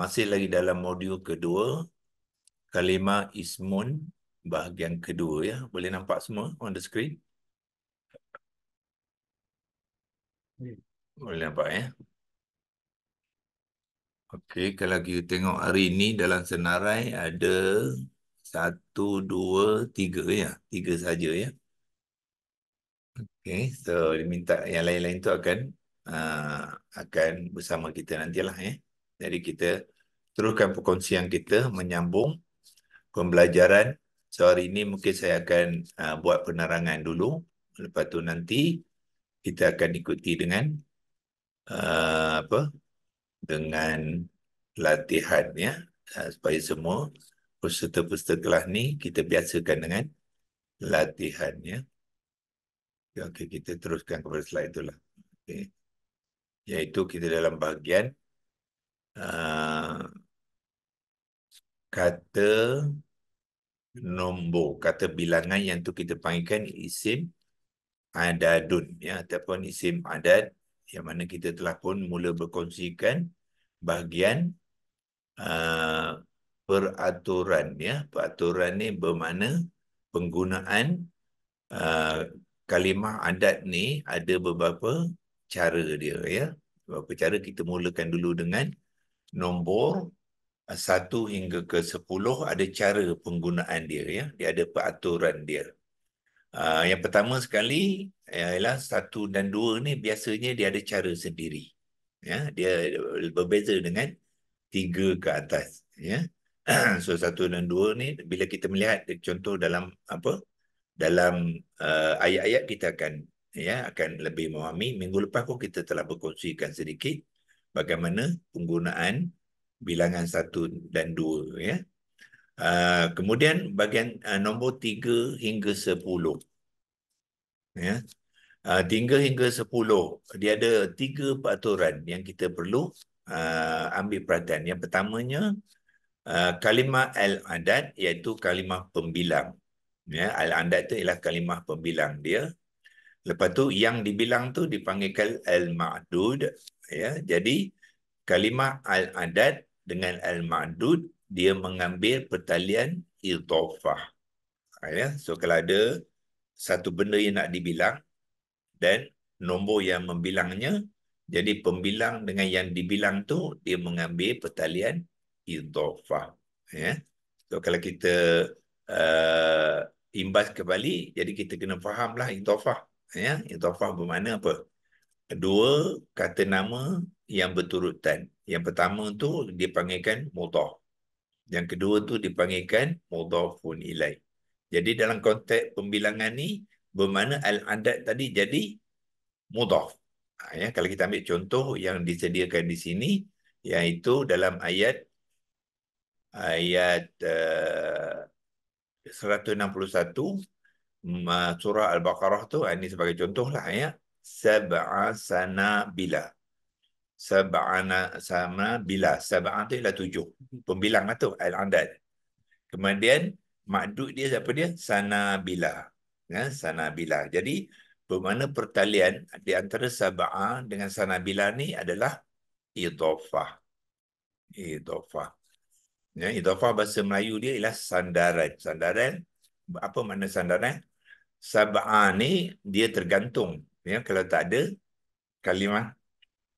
Masih lagi dalam modul kedua, kalimah ismun bahagian kedua ya. Boleh nampak semua on the screen? Boleh nampak ya. Okey, kalau kita tengok hari ini dalam senarai ada satu, dua, tiga ya. Tiga saja ya. Okey, so diminta yang lain-lain tu akan bersama kita nantilah ya. Jadi kita teruskan perkongsian kita menyambung pembelajaran. So hari ini mungkin saya akan buat penerangan dulu. Lepas tu nanti kita akan ikuti dengan apa? Dengan latihan ya. Supaya semua peserta-peserta kelas ni kita biasakan dengan latihan ya. Okey, kita teruskan kepada slide itulah. Okey. Iaitu kita dalam bahagian kata nombor, kata bilangan yang tu kita panggilkan isim adadun ya, ataupun isim adad, yang mana kita telah pun mula berkongsikan bahagian peraturan ya. Peraturan ni bermakna penggunaan kalimah adad ni ada beberapa cara dia ya. Beberapa cara. Kita mulakan dulu dengan nombor 1 hingga ke 10 ada cara penggunaan dia ya. Dia ada peraturan dia. Yang pertama sekali ialah 1 dan 2 ni biasanya dia ada cara sendiri. Ya, dia berbeza dengan 3 ke atas. Ya. So 1 dan 2 ni bila kita melihat contoh dalam dalam ayat-ayat kita akan lebih memahami. Minggu lepas pun kita telah berkongsikan sedikit bagaimana penggunaan bilangan 1 dan 2 ya. Kemudian bahagian nombor 3 hingga 10 ya. 3 hingga 10 dia ada 3 peraturan yang kita perlu ambil perhatian. Yang pertamanya kalimah al-adad, iaitu kalimah pembilang ya. Al-adad itu ialah kalimah pembilang dia. Lepas tu yang dibilang tu dipanggilkan al-ma'dud ya. Jadi kalimah al-adad dengan al-ma'dud dia mengambil pertalian idhafah ya. So kalau ada satu benda yang nak dibilang dan nombor yang membilangnya, jadi pembilang dengan yang dibilang tu dia mengambil pertalian idhafah ya. So kalau kita imbas kembali, jadi kita kena fahamlah idhafah ya. Idhafah bermakna apa? Dua kata nama yang berturutan. Yang pertama tu dipanggilkan mudhaf. Yang kedua tu dipanggilkan mudhafun ilaih. Jadi dalam konteks pembilangan ni bermakna al-adad tadi jadi mudhaf. Ya, kalau kita ambil contoh yang disediakan di sini, iaitu dalam ayat 161 surah Al-Baqarah tu, ini sebagai contoh lah ya. Sab'a sanabila. Sab'ana sama bila. Sab'a tu ialah 7. Pembilang tu al-adad. Kemudian makdud dia siapa dia? Sanabila. Ya, sanabila. Jadi bermakna pertalian di antara sab'a dengan sanabila ni adalah idhafah. Idhafah. Ya, idhafah bahasa Melayu dia ialah sandaran. Sandaran, apa makna sandaran? Sab'a ni dia tergantung. Ya, kalau tak ada kalimah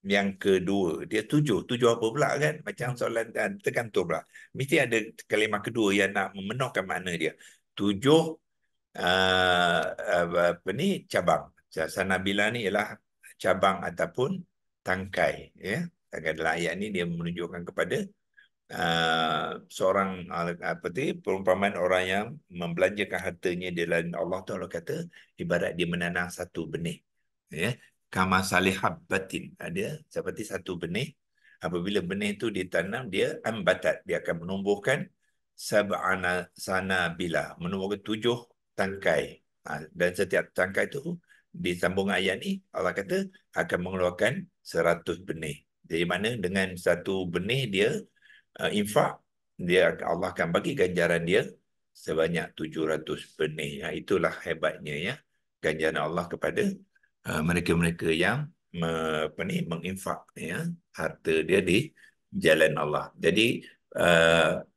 yang kedua, dia 7. 7 apa pula kan? Macam soalan tergantung pula. Mesti ada kalimah kedua yang nak memenuhkan makna dia. 7 apa ni, cabang. Sanabila ni ialah cabang ataupun tangkai ya. Dalam ayat ni dia menunjukkan kepada seorang perumpamaan orang yang membelanjakan hartanya di jalan Allah Taala, kata ibarat dia menanam satu benih ya. Kama salihabbatin, dia seperti satu benih. Apabila benih itu ditanam, dia ambatat, dia akan menumbuhkan sab'ana sanabila, menumbuhkan 7 tangkai. Dan setiap tangkai itu di sambung ayat ni Allah kata akan mengeluarkan 100 benih. Jadi mana dengan satu benih dia infak, dia Allah akan bagi ganjaran dia sebanyak 700 benih. Itulah hebatnya ya, ganjaran Allah kepada mereka-mereka yang menginfak ya harta dia di jalan Allah. Jadi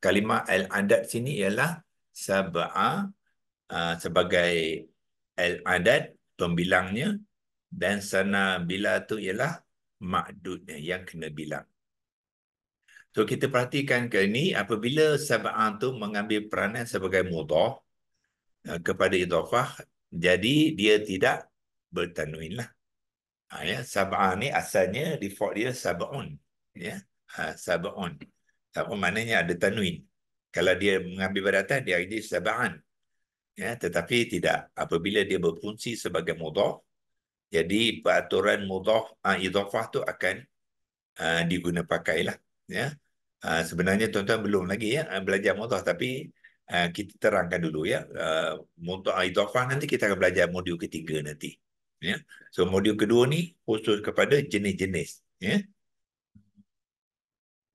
kalimah al-adad sini ialah sab'a sebagai al-adad pembilangnya, dan sana bila tu ialah ma'dudnya yang kena bilang. So kita perhatikan ke ini apabila sab'a tu mengambil peranan sebagai mudhaf kepada idhafah, jadi dia tidak bertanwin lah. Ya, sab'a ni asalnya default dia sab'un. Ya, sab'un. Sab'un maknanya ada tanwin. Kalau dia mengambil pada atas, dia jadi sab'an. Ya, tetapi tidak. Apabila dia berfungsi sebagai mudhaf, jadi peraturan mudhaf idhafah tu akan diguna pakailah. Ya. Sebenarnya tuan-tuan belum lagi ya belajar mudhaf, tapi kita terangkan dulu ya. Mudhaf idhafah nanti kita akan belajar modul ketiga nanti. Ya. So modul kedua ni khusus kepada jenis-jenis. Ya.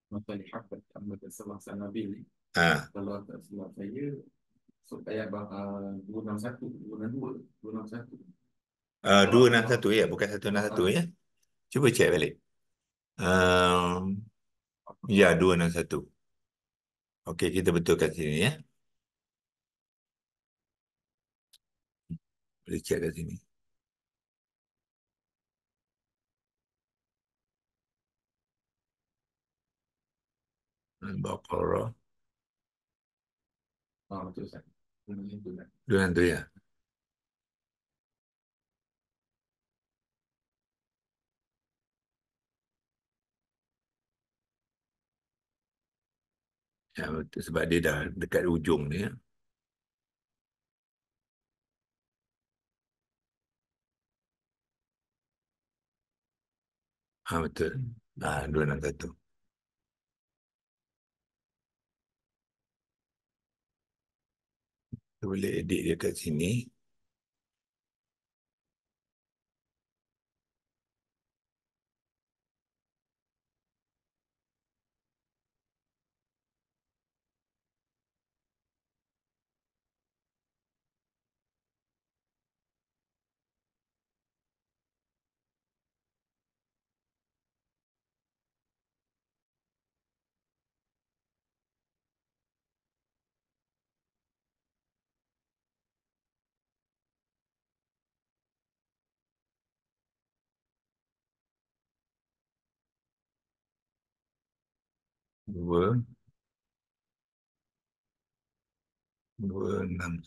Maka dihabat amat semasa Nabi ni. Ha. Kalau tak silap saya, supaya 261, 262, 261. 261 ya, bukan 161 ya. Cuba cek balik. Ya, 261. Okey, kita betulkan sini ya. Boleh cek kat sini. Baqarah. Betul Ustaz. Itu kan. 261 ya. Ya, betul. Sebab dia dah dekat ujung ni ya. Betul. 261. Kita boleh edit dia kat sini. Dua, 261.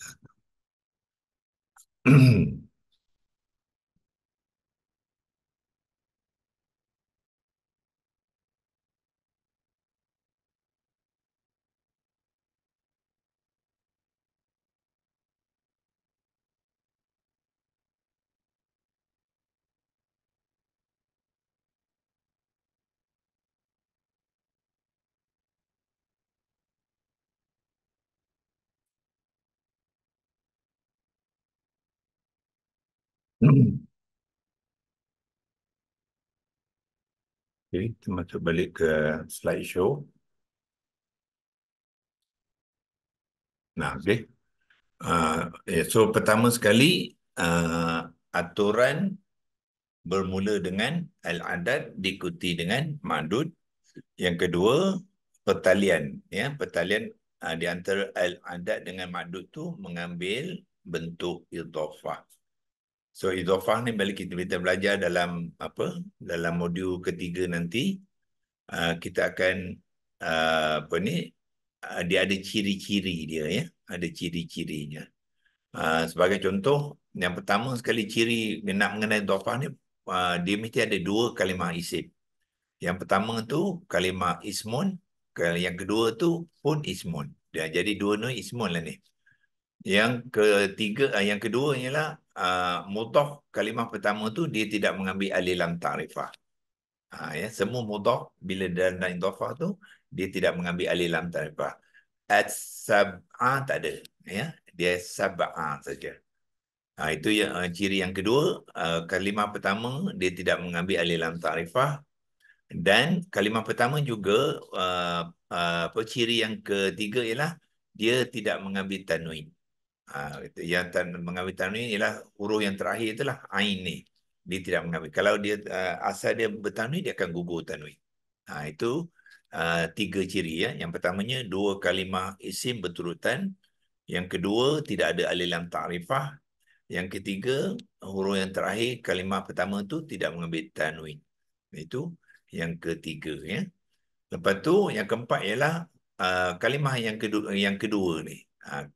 Okey, kita masuk balik ke slideshow. Nah, okey. So pertama sekali aturan bermula dengan al-adad diikuti dengan madud. Yang kedua, pertalian. Ya, pertalian di antara al-adad dengan madud tu mengambil bentuk idhafah. So idhafah ni bila kita belajar dalam dalam modul ketiga nanti, kita akan apa ni, dia ada ciri-ciri dia ya, ada ciri-cirinya. Sebagai contoh, yang pertama sekali ciri nak mengenai idhafah ni, dia mesti ada dua kalimah isim. Yang pertama tu kalimah ismun, yang kedua tu pun ismun. Dia jadi dua ni ismun lah ni. Yang ketiga, yang kedua ialah mudhaf. Kalimah pertama tu dia tidak mengambil alif lam ta'rifah. Ya, semua mudhaf bila dalam idhafah tu dia tidak mengambil alif lam ta'rifah. As-sab'a tak ada, ya. Dia sab'a saja. Itu yang ciri yang kedua. Kalimah pertama dia tidak mengambil alif lam ta'rifah, dan kalimah pertama juga ciri yang ketiga ialah dia tidak mengambil tanwin. Yang mengambil tanwin ialah huruf yang terakhir itulah ain ni. Dia tidak mengambil. Kalau dia asal dia bertanwin, dia akan gugur tanwin. Itu tiga ciri ya. Yang pertamanya dua kalimah isim berturutan. Yang kedua tidak ada alif lam ta'rifah. Yang ketiga huruf yang terakhir kalimah pertama tu tidak mengambil tanwin. Itu yang ketiga ya. Lepas tu yang keempat ialah kalimah yang kedua ni.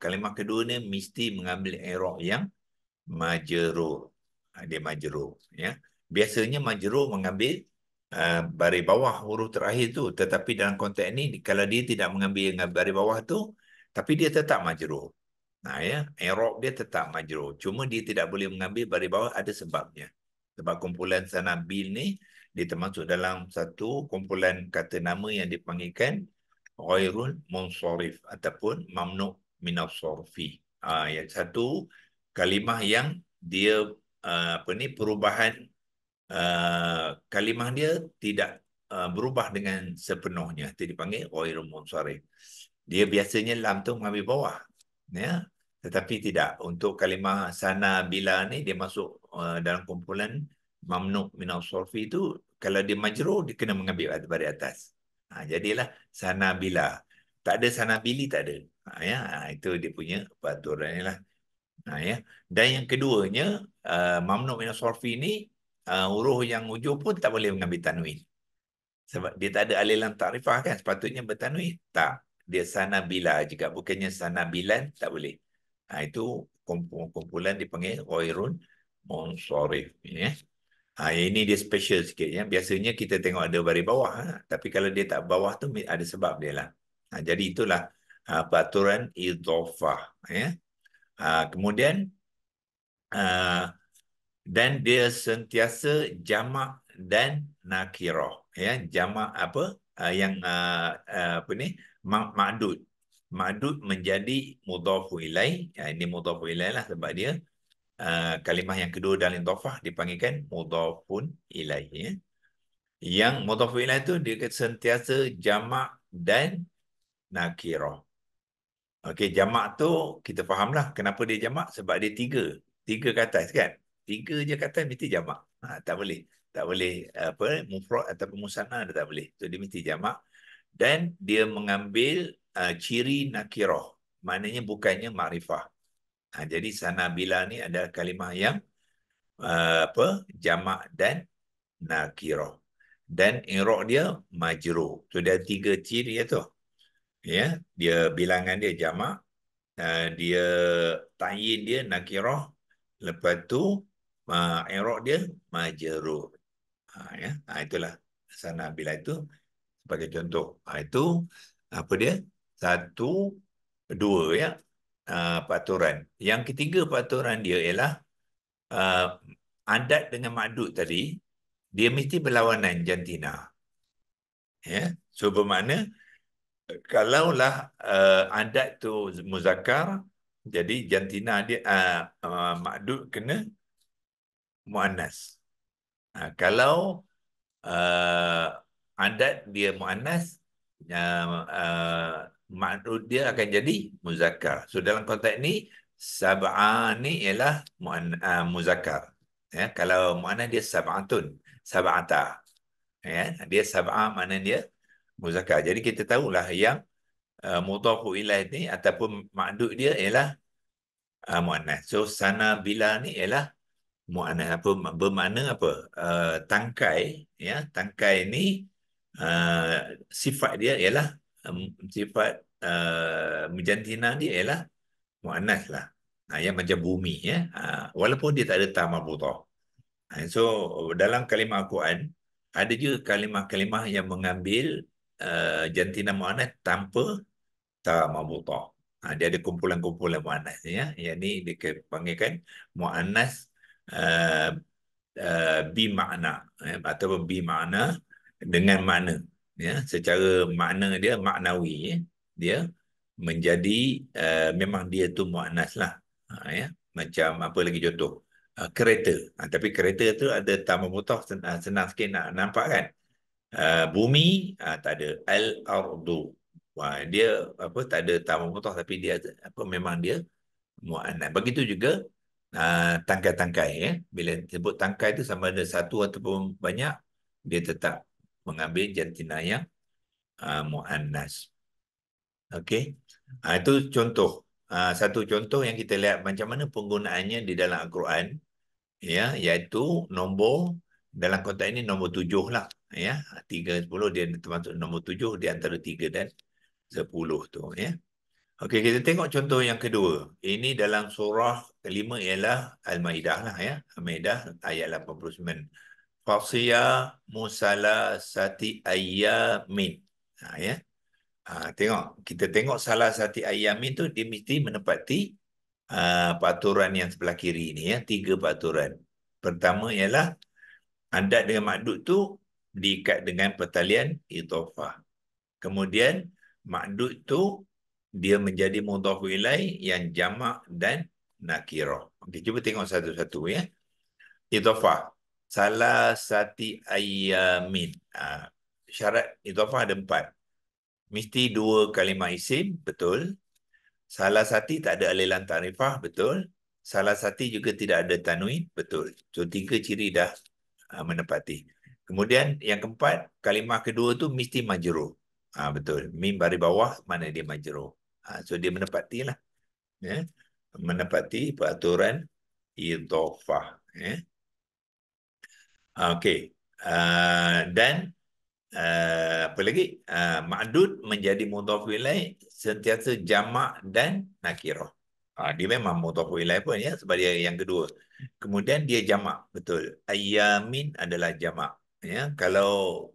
Kalimah kedua ni mesti mengambil i'rab yang majrur. Dia majrur ya. Biasanya majrur mengambil baris bawah huruf terakhir tu, tetapi dalam konteks ni kalau dia tidak mengambil baris bawah tu tapi dia tetap majrur. Nah ya, i'rab dia tetap majrur. Cuma dia tidak boleh mengambil baris bawah, ada sebabnya. Sebab kumpulan sanabil ni dia termasuk dalam satu kumpulan kata nama yang dipanggilkan ghairul munsharif ataupun mamnu' minas sarfi. Yang satu kalimah yang dia apa ni perubahan kalimah dia tidak berubah dengan sepenuhnya. Itu dipanggil ghairul munsharif. Dia biasanya lam tu mengambil bawah. Ya. Tetapi tidak. Untuk kalimah sana bila ni dia masuk dalam kumpulan mamnu' minas sarfi itu kalau dia majrur dia kena mengambil baris atas. Jadilah sana bila. Tak ada sana bili tak ada. Ya, itu dia punya peraturan ni lah. Ya. Dan yang keduanya mamnu' minas sarfi ni huruf yang hujung pun tak boleh mengambil tanwin. Sebab dia tak ada alif lam ta'rifah kan. Sepatutnya bertanwin. Tak. Dia sana bila juga. Bukannya sana bilan. Tak boleh. Itu kumpulan dipanggil ghairun munsharif. Ya. Ini dia special sikit. Ya. Biasanya kita tengok ada baris bawah. Tapi kalau dia tak bawah tu ada sebab dia lah. Jadi itulah peraturan idhofah. Ya. Kemudian dan dia sentiasa jamak dan nakirah ya jamak apa yang apa ni ma'dud menjadi mudhafu ilaih ini mudhafu ilaih lah sebab dia kalimah yang kedua dalam idhofah dipanggilkan mudhafun ilaih ya. Yang mudhafu ilaih tu dia sentiasa jamak dan nakirah. Okey, jamak tu kita fahamlah kenapa dia jamak sebab dia tiga ke atas kan. Tiga je kata mesti jamak. Tak boleh. Tak boleh apa mufrad ataupun musanna dia tak boleh. So dia mesti jamak dan dia mengambil ciri nakirah. Maknanya bukannya makrifah. Jadi sanabila ni adalah kalimah yang apa jamak dan nakirah. Dan i'rab dia majrur. So dia tiga ciri tu. Ya, dia bilangan dia jamak, dia ta'yin dia nakirah, lepas tu i'rab dia majrur. Ya, itulah sana bila itu sebagai contoh. Itu apa dia? Satu, dua ya. Peraturan. Yang ketiga peraturan dia ialah adat dengan ma'dud tadi dia mesti berlawanan jantina. Ya, so bermakna kalaulah adat tu muzakkar jadi jantina dia ma'dud kena muannas. Kalau uh, adat dia muannas ma'dud dia akan jadi muzakkar. So dalam konteks ni sab'a ni ialah muzakkar. Ya, kalau muannas dia sab'atun, sab'ata. Ya, dia sab'a makna dia muzakkar. Jadi kita tahulah yang mudhafu ilaih ni ataupun ma'dud dia ialah muannas. So sana bila ni ialah muannas apa bermakna apa? Tangkai ya, tangkai ni sifat dia ialah sifat jantina dia ialah muannas lah. Yang macam bumi ya. Walaupun dia tak ada ta marbutah. So dalam kalimah Al-Quran ada juga kalimah-kalimah yang mengambil jantina muannas tanpa ta marbutah. Dia ada kumpulan-kumpulan muannas ya. Yang ni dipanggilkan muannas uh, bimakna ataupun bimakna dengan makna ya, secara makna dia maknawi ya. Dia menjadi memang dia tu muannas lah. Ya, macam apa lagi contoh kereta. Tapi kereta tu ada ta marbutah senang sikit nak nampak kan. Bumi tak ada al-ardu. Dia apa tak ada ta marbutah tapi dia apa memang dia muannas. Begitu juga tangkai-tangkai ya. Bila sebut tangkai itu sama ada satu ataupun banyak dia tetap mengambil jantina yang muannas. Okey. Itu contoh. Satu contoh yang kita lihat macam mana penggunaannya di dalam Al-Quran, ya, iaitu nombor dalam konteks ini nombor 7 lah, ya. 3, 10 dia termasuk nombor 7 di antara 3 dan 10 tu, ya. Okey, kita tengok contoh yang kedua. Ini dalam surah kelima ialah Al-Maidah lah, ya. Al-Maidah ayat 89. Fasiya musala sati ayyamin. Ya. Tengok, kita tengok salah satu ayamin tu dia mesti menepati peraturan yang sebelah kiri ni, ya, 3 peraturan. Pertama ialah adat dengan makdud tu diikat dengan pertalian idhofah. Kemudian makdud tu dia menjadi mudhaf ilaih yang jamak dan nakirah. Okey, cuba tengok satu-satu, ya. Idhofah. Salah satu ayamin. Syarat idhofah ada 4. Mesti 2 kalimah isim, betul. Salah satu tak ada alilan ta'rifah, betul. Salah satu juga tidak ada tanwin, betul. So 3 ciri dah menepati. Kemudian yang keempat, kalimah kedua tu mesti majrur. Betul. Mim baris bawah mana dia majrur. So dia menepati lah. Ya. Menepati peraturan idhofah. Ya. Okey. Dan apa lagi? Ma'dud menjadi mudhaf ilaih sentiasa jamak dan nakirah. Dia memang mudhaf ilaih pun, ya, sebab dia yang kedua. Kemudian dia jamak, betul. Ayyamin adalah jamak, ya. Kalau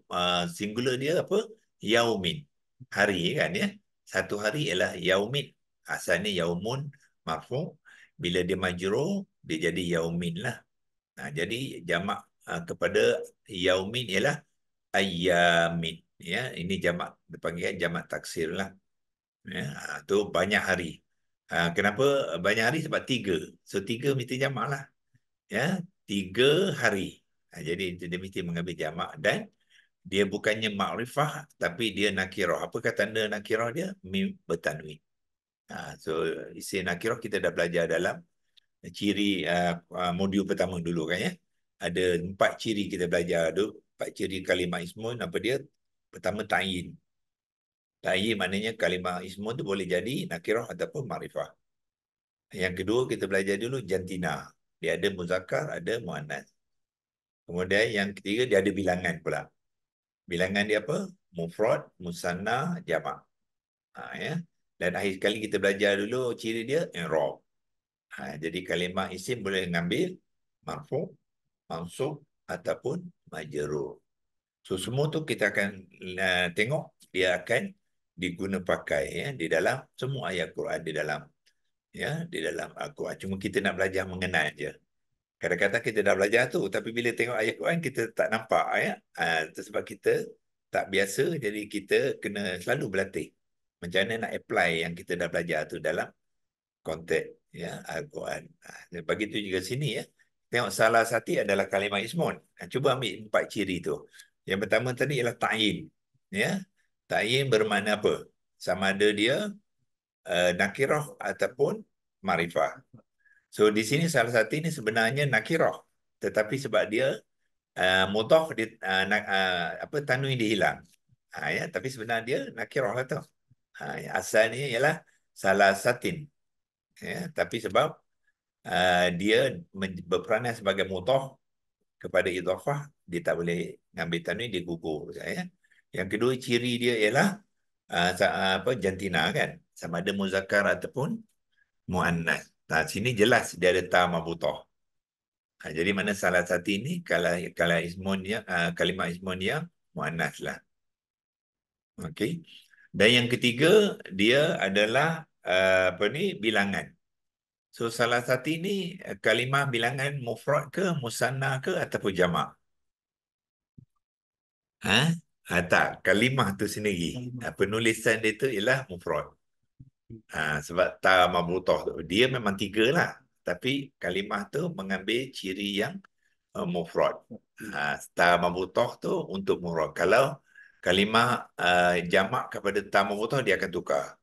singular dia apa? Yaumin. Hari, kan, ya. Satu hari ialah yaumin. Asalnya yaumun marfu. Bila dia majrur, dia jadi yaumin lah. Jadi jamak kepada yaumin ialah ayyamin, ya. Ini jamak, dipanggil jamak taksir lah, ya. Tu banyak hari. Kenapa banyak hari? Sebab 3. So 3 mesti jamak lah, ya. 3 hari. Jadi dia mesti mengambil jamak dan dia bukannya makrifah tapi dia nakirah. Apakah tanda nakirah dia? Mim bertanwin. So isim nakirah kita dah belajar dalam ciri modul pertama dulu, kan, ya. Ada 4 ciri kita belajar tu. 4 ciri kalimah ismun. Apa dia? Pertama, ta'yin. Ta'yin maknanya kalimah ismun tu boleh jadi nakirah ataupun makrifah. Yang kedua kita belajar dulu jantina. Dia ada muzakkar, ada muannas. Kemudian yang ketiga dia ada bilangan pula. Bilangan dia apa? Mufrad, musanna, jamak. Ya. Dan akhir sekali kita belajar dulu ciri dia i'rab. Jadi kalimah isim boleh mengambil marfu, mansub ataupun majrur. So semua tu kita akan tengok dia akan diguna pakai, ya, di dalam semua ayat Quran di dalam, ya, di dalam Al-Quran. Cuma kita nak belajar mengenal je. Kadang-kadang kita dah belajar tu tapi bila tengok ayat Quran kita tak nampak, ya. Itu sebab kita tak biasa, jadi kita kena selalu berlatih macam mana nak apply yang kita dah belajar tu dalam konteks, ya, Al-Quran. Begitu juga sini, ya. Tengok salah satu adalah kalimah ismun. Cuba ambil 4 ciri tu. Yang pertama tadi ialah ta'yin, ya. Ta'yin bermakna apa? Sama ada dia nakirah ataupun marifah. So di sini salah satu ini sebenarnya nakirah, tetapi sebab dia mudhaf dia tanwin dia hilang. Ya, tapi sebenarnya dia nakirah lah tu. Asalnya ialah salah satin. Ya, tapi sebab dia berperanan sebagai mudhaf kepada idhafah, dia tak boleh ngambil tanwin, dia gugur, ya. Yang kedua ciri dia ialah jantina, kan, sama ada muzakkar ataupun muannas. Sini jelas dia ada ta marbutah. Jadi mana salah satu ini kalau ismun dia kalimah ismun dia muannas lah. Okey. Dan yang ketiga dia adalah bilangan. So salah satu ini kalimah bilangan mufrad ke, musanna ke ataupun jamak? Tak, kalimah tu sendiri. Penulisan dia tu ialah mufrad. Sebab ta marbutah tu dia memang 3 lah. Tapi kalimah tu mengambil ciri yang mufrad. Ta marbutah tu untuk mufrad. Kalau kalimah jamak kepada ta marbutah dia akan tukar.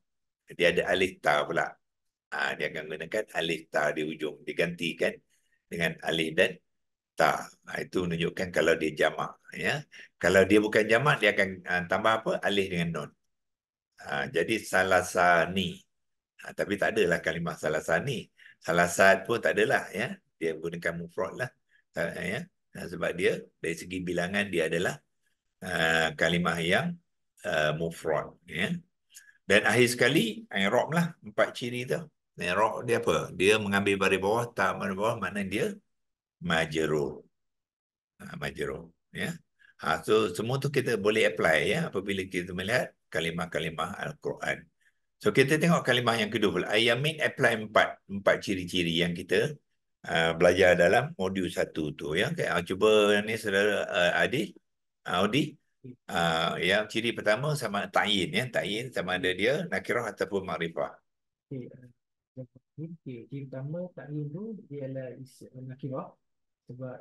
Dia ada alif ta pula. Dia akan gunakan alif ta di ujung, digantikan dengan alif dan Tak. Itu menunjukkan kalau dia jamak. Ya. Kalau dia bukan jamak, dia akan tambah apa? Alih dengan non. Jadi salasani. Tapi tak adalah kalimah salasani. Salasat pun tak adalah. Ya. Dia menggunakan mufrad lah. Ya. Sebab dia dari segi bilangan dia adalah kalimah yang mufrad. Ya. Dan akhir sekali, i'rab lah. 4 ciri tu. I'rab dia apa? Dia mengambil baris bawah, tak baris bawah, mana dia majrur. Majrur. Ya. So, semua tu kita boleh apply ya apabila kita melihat kalimah-kalimah Al-Quran. So, kita tengok kalimah yang kedua pula. Ayamin apply empat ciri-ciri yang kita belajar dalam modul 1 tu. Ya. Okay. Cuba ni saudara Adi, Audi. Yang ciri pertama sama ta'yin ya, ta'yin sama ada dia nakirah ataupun makrifah. Okey, ciri pertama takyin tu dia adalah nakirah sebab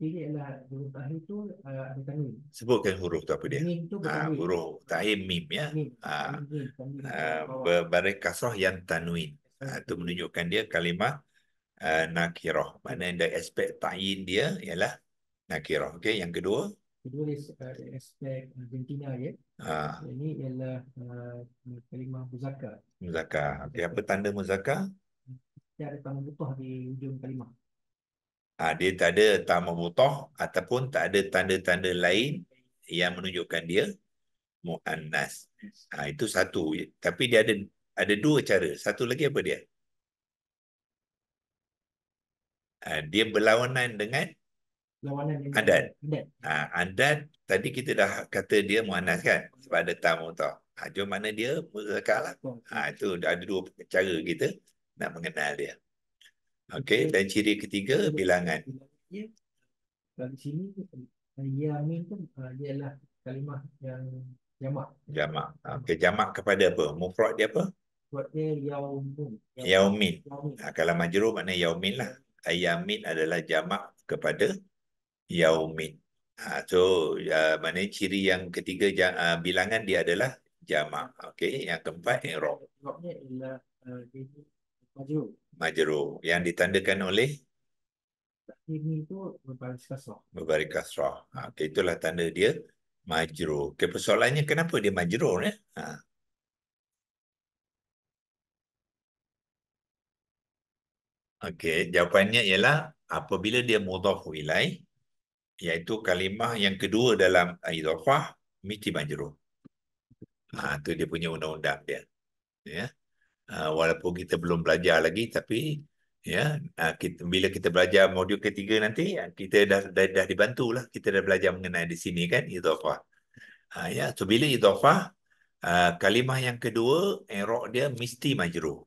dia adalah huruf akhir tu ada tanwin. Sebutkan huruf tu apa dia? Mim tu bertanwin. Huruf ta'yin mim ya. Mim, tanwin bawah. Berbaris kasrah yang tanwin. Itu menunjukkan dia kalimah nakirah. Mana dari aspek ta'yin dia ialah nakirah. Okey, yang kedua. Kedua dari aspek Argentina ya. Ini ialah kalimah muzakkar. Muzakkar. Okey, apa tanda muzakkar? Dia ada tambah butuh di hujung kalimah. Dia tak ada tambah butuh ataupun tak ada tanda-tanda lain yang menunjukkan dia muannas. Itu satu. Tapi dia ada dua cara. Satu lagi apa dia? Dia berlawanan dengan Lawanan dengan adat. adat. Adat tadi kita dah kata dia muannas kan sebab ada tamu tau. Cuma mana dia muzakkar lah. Itu ada dua cara kita nak mengenal dia. Okey, dan ciri ketiga bilangan. Kalau di sini yamin tu dia adalah kalimah yang jamak. Jamak. Okey, jamak kepada apa? Mufrad dia apa? Buat dia yaumun. Yaumin. Kalau majrur makna yaumin lah. Ayamin adalah jamak kepada yaumin. So, maknanya ciri yang ketiga bilangan dia adalah jamak. Okey, yang keempat i'rab. I'rabnya ialah majrur. Majrur yang ditandakan oleh Ini itu berbaris kasrah. berbaris kasrah. Okey, itulah tanda dia majrur. Okey, persoalannya kenapa dia majrur ya? Okey, jawapannya ialah apabila dia mudhaf ilaih, iaitu kalimah yang kedua dalam idhafah mesti majrur. Itu dia punya undang-undang dia. Ya. Walaupun kita belum belajar lagi tapi ya, bila kita belajar modul ketiga nanti kita dah dibantulah, kita dah belajar mengenai di sini kan idhafah. Ya, so bila idhafah kalimah yang kedua i'rab dia mesti majrur.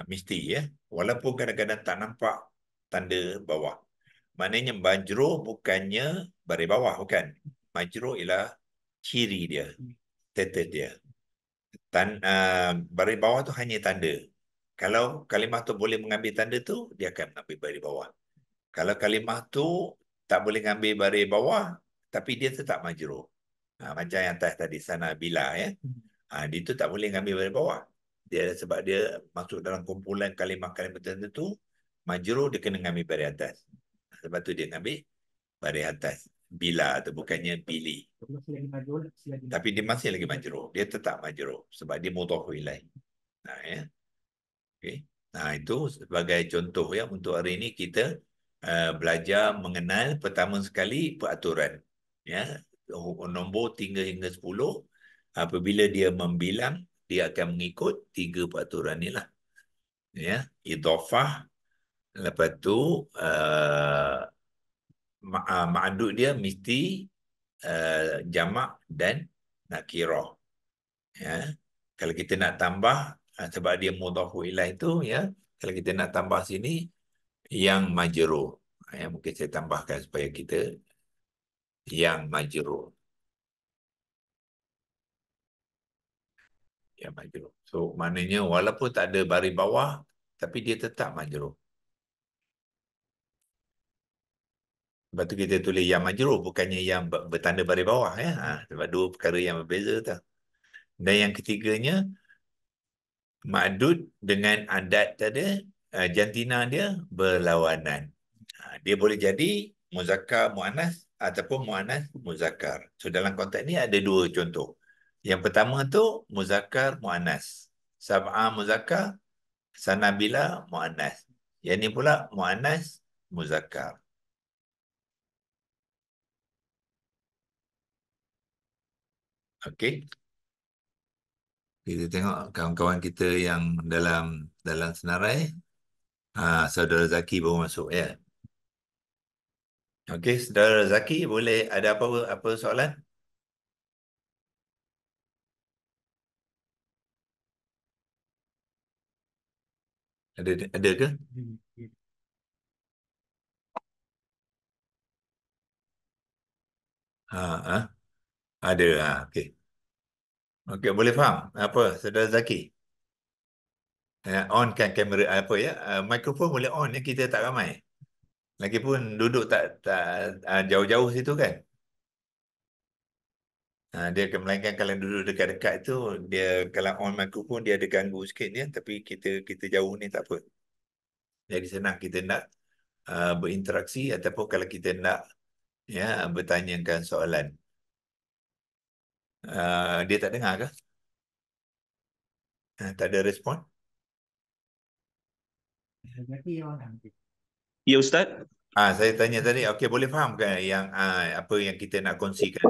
Mesti ya. Walaupun kadang-kadang tak nampak tanda bawah. Maknanya majrur bukannya baris bawah, bukan. Majrur ialah ciri dia, status dia. Baris bawah tu hanya tanda. Kalau kalimah tu boleh mengambil tanda tu, dia akan mengambil baris bawah. Kalau kalimah tu tak boleh mengambil baris bawah, tapi dia tetap majrur. Macam yang atas tadi, sana bila ya. Dia tu tak boleh mengambil baris bawah. Dia sebab dia masuk dalam kumpulan kalimah-kalimah tertentu, majrur dia kena mengambil baris atas. Sebab tu dia mengambil baris atas. Bila tu bukannya bili. Tapi dia masih lagi majrur. Dia tetap majrur sebab dia mudhaf ilaih. Ya. Okay. Itu sebagai contoh ya untuk hari ini kita belajar mengenal pertama sekali peraturan. Ya. Nombor 3 hingga 10 apabila dia membilang dia akan mengikut 3 peraturan ni lah. Ya, idhafah, lepas tu ma'adud dia mesti jamak dan nakirah. Ya. Kalau kita nak tambah sebab dia mudhaf ilaih tu ya, kalau kita nak tambah sini yang majrur. Mungkin saya tambahkan supaya kita yang majrur. Yang majrur. So maknanya walaupun tak ada baris bawah tapi dia tetap majrur. Sebab tu kita tulis yang majrur bukannya yang bertanda baris bawah ya. Sebab dua perkara yang berbeza tu. Dan yang ketiganya ma'dud dengan adat tadi jantina dia berlawanan. Dia boleh jadi muzakkar muannas ataupun muannas muzakkar. So dalam konteks ni ada dua contoh. Yang pertama tu muzakkar muannas. Sab'a muzakkar, sanabila muannas. Yang ni pula muannas muzakkar. Okey. Kita tengok kawan-kawan kita yang dalam dalam senarai. Saudara Zaki baru masuk ya. Okey, saudara Zaki boleh ada apa soalan? Ada ke? Ha, ha? Ada. Okey. Okey, boleh faham apa saudara Zaki? On kan kamera apa ya? Mikrofon boleh on ya, kita tak ramai. Lagipun duduk tak jauh-jauh situ kan. Dia melainkan kalau duduk dekat-dekat tu dia kalau on mikrofon dia ada ganggu sikit ya, tapi kita jauh ni tak apa. Jadi senang kita nak berinteraksi ataupun kalau kita nak ya bertanyakan soalan. Dia tak dengar ke? Tak ada respon? Jadi orang Ya Ustaz. Saya tanya tadi, okey boleh faham kan yang apa yang kita nak kongsikan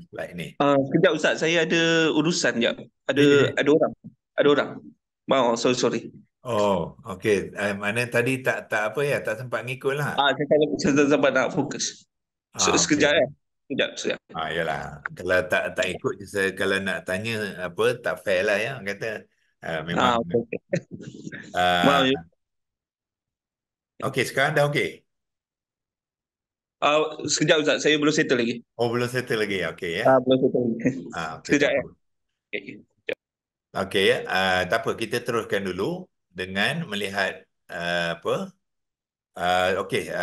slide ni? Sekejap Ustaz, saya ada urusan sekejap. Ada Ya. ada orang. Ada orang. Sorry. Oh, okey. Mana tadi tak apa ya, tak sempat ngikut lah. Saya tak sempat nak fokus. Sekejap Okey. ya. Sekejap. Yalah. Kalau tak ikut, kalau nak tanya apa, tak fair lah ya. Kata memang. Okey. Uh, Maaf ya. okey, sekarang dah okey. Sekejap Ustaz, saya belum settle lagi. Oh, belum settle lagi. Okey ya. Belum settle lagi. Okey, Sekejap tak ya. apa. Okey ya. Tak apa, kita teruskan dulu dengan melihat apa. Okey,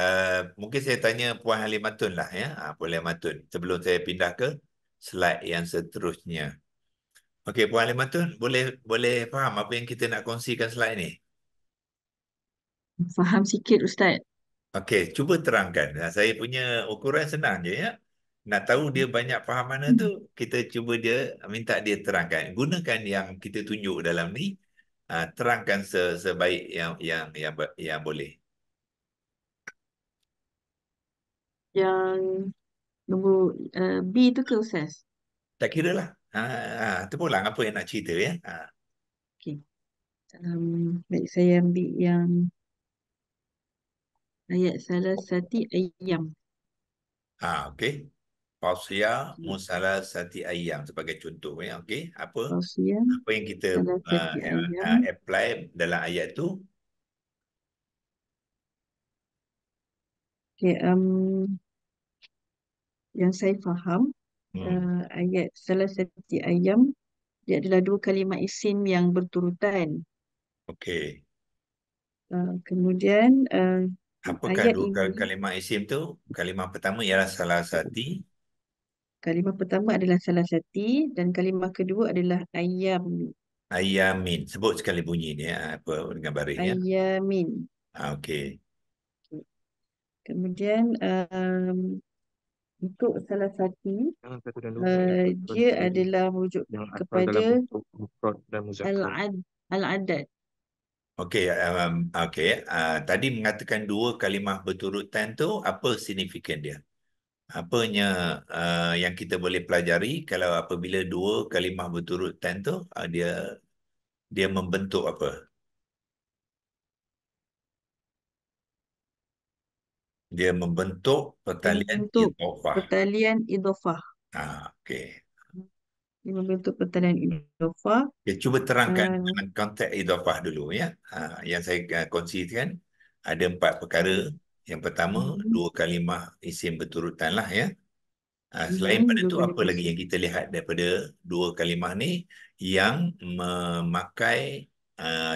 mungkin saya tanya Puan Halimatun lah ya. Puan Halimatun. Sebelum saya pindah ke slide yang seterusnya. Okey, Puan Halimatun, boleh faham apa yang kita nak kongsikan slide ni? Faham sikit Ustaz. Okey, cuba terangkan. Saya punya ukuran senang je ya. Nak tahu dia banyak faham mana tu, kita cuba dia minta dia terangkan. Gunakan yang kita tunjuk dalam ni, terangkan sebaik yang boleh. Yang nombor B tu ke Ustaz? Tak kira lah. Terpulang apa yang nak cerita ya. Okey. Baik, saya ambil yang ayat salah satu ayam. Okey. Pausia musalah sati ayam sebagai contoh ya. Okey. Apa Tausiah yang kita salah satu ayam. apply dalam ayat tu? Okey, yang saya faham ayat salah satu ayam dia adalah dua kalimah isim yang berturutan. Okey. Kemudian Apakah ayat dua ini, kalimah isim tu? Kalimah pertama ialah salah sati. kalimah pertama adalah salah satu dan kalimah kedua adalah ayam. Ayamin. Sebut sekali bunyi ni apa dengan baris ya. Ayamin. Okey. Kemudian untuk salah satu dia adalah merujuk kepada al-adad. Okey, okey. Tadi mengatakan dua kalimah berturutan tu apa signifikan dia? Apanya yang kita boleh pelajari kalau apabila dua kalimah berturutan tu dia membentuk apa? Dia membentuk pertalian Membentuk idhofah. pertalian idhofah. Okey. Dia membentuk pertalian idhofah. Okay, cuba terangkan dalam konteks idhofah dulu ya. Yang saya kongsikan ada 4 perkara. Yang pertama, dua kalimah isim berturutan lah ya. Selain pada itu, apa lagi yang kita lihat daripada dua kalimah ni yang memakai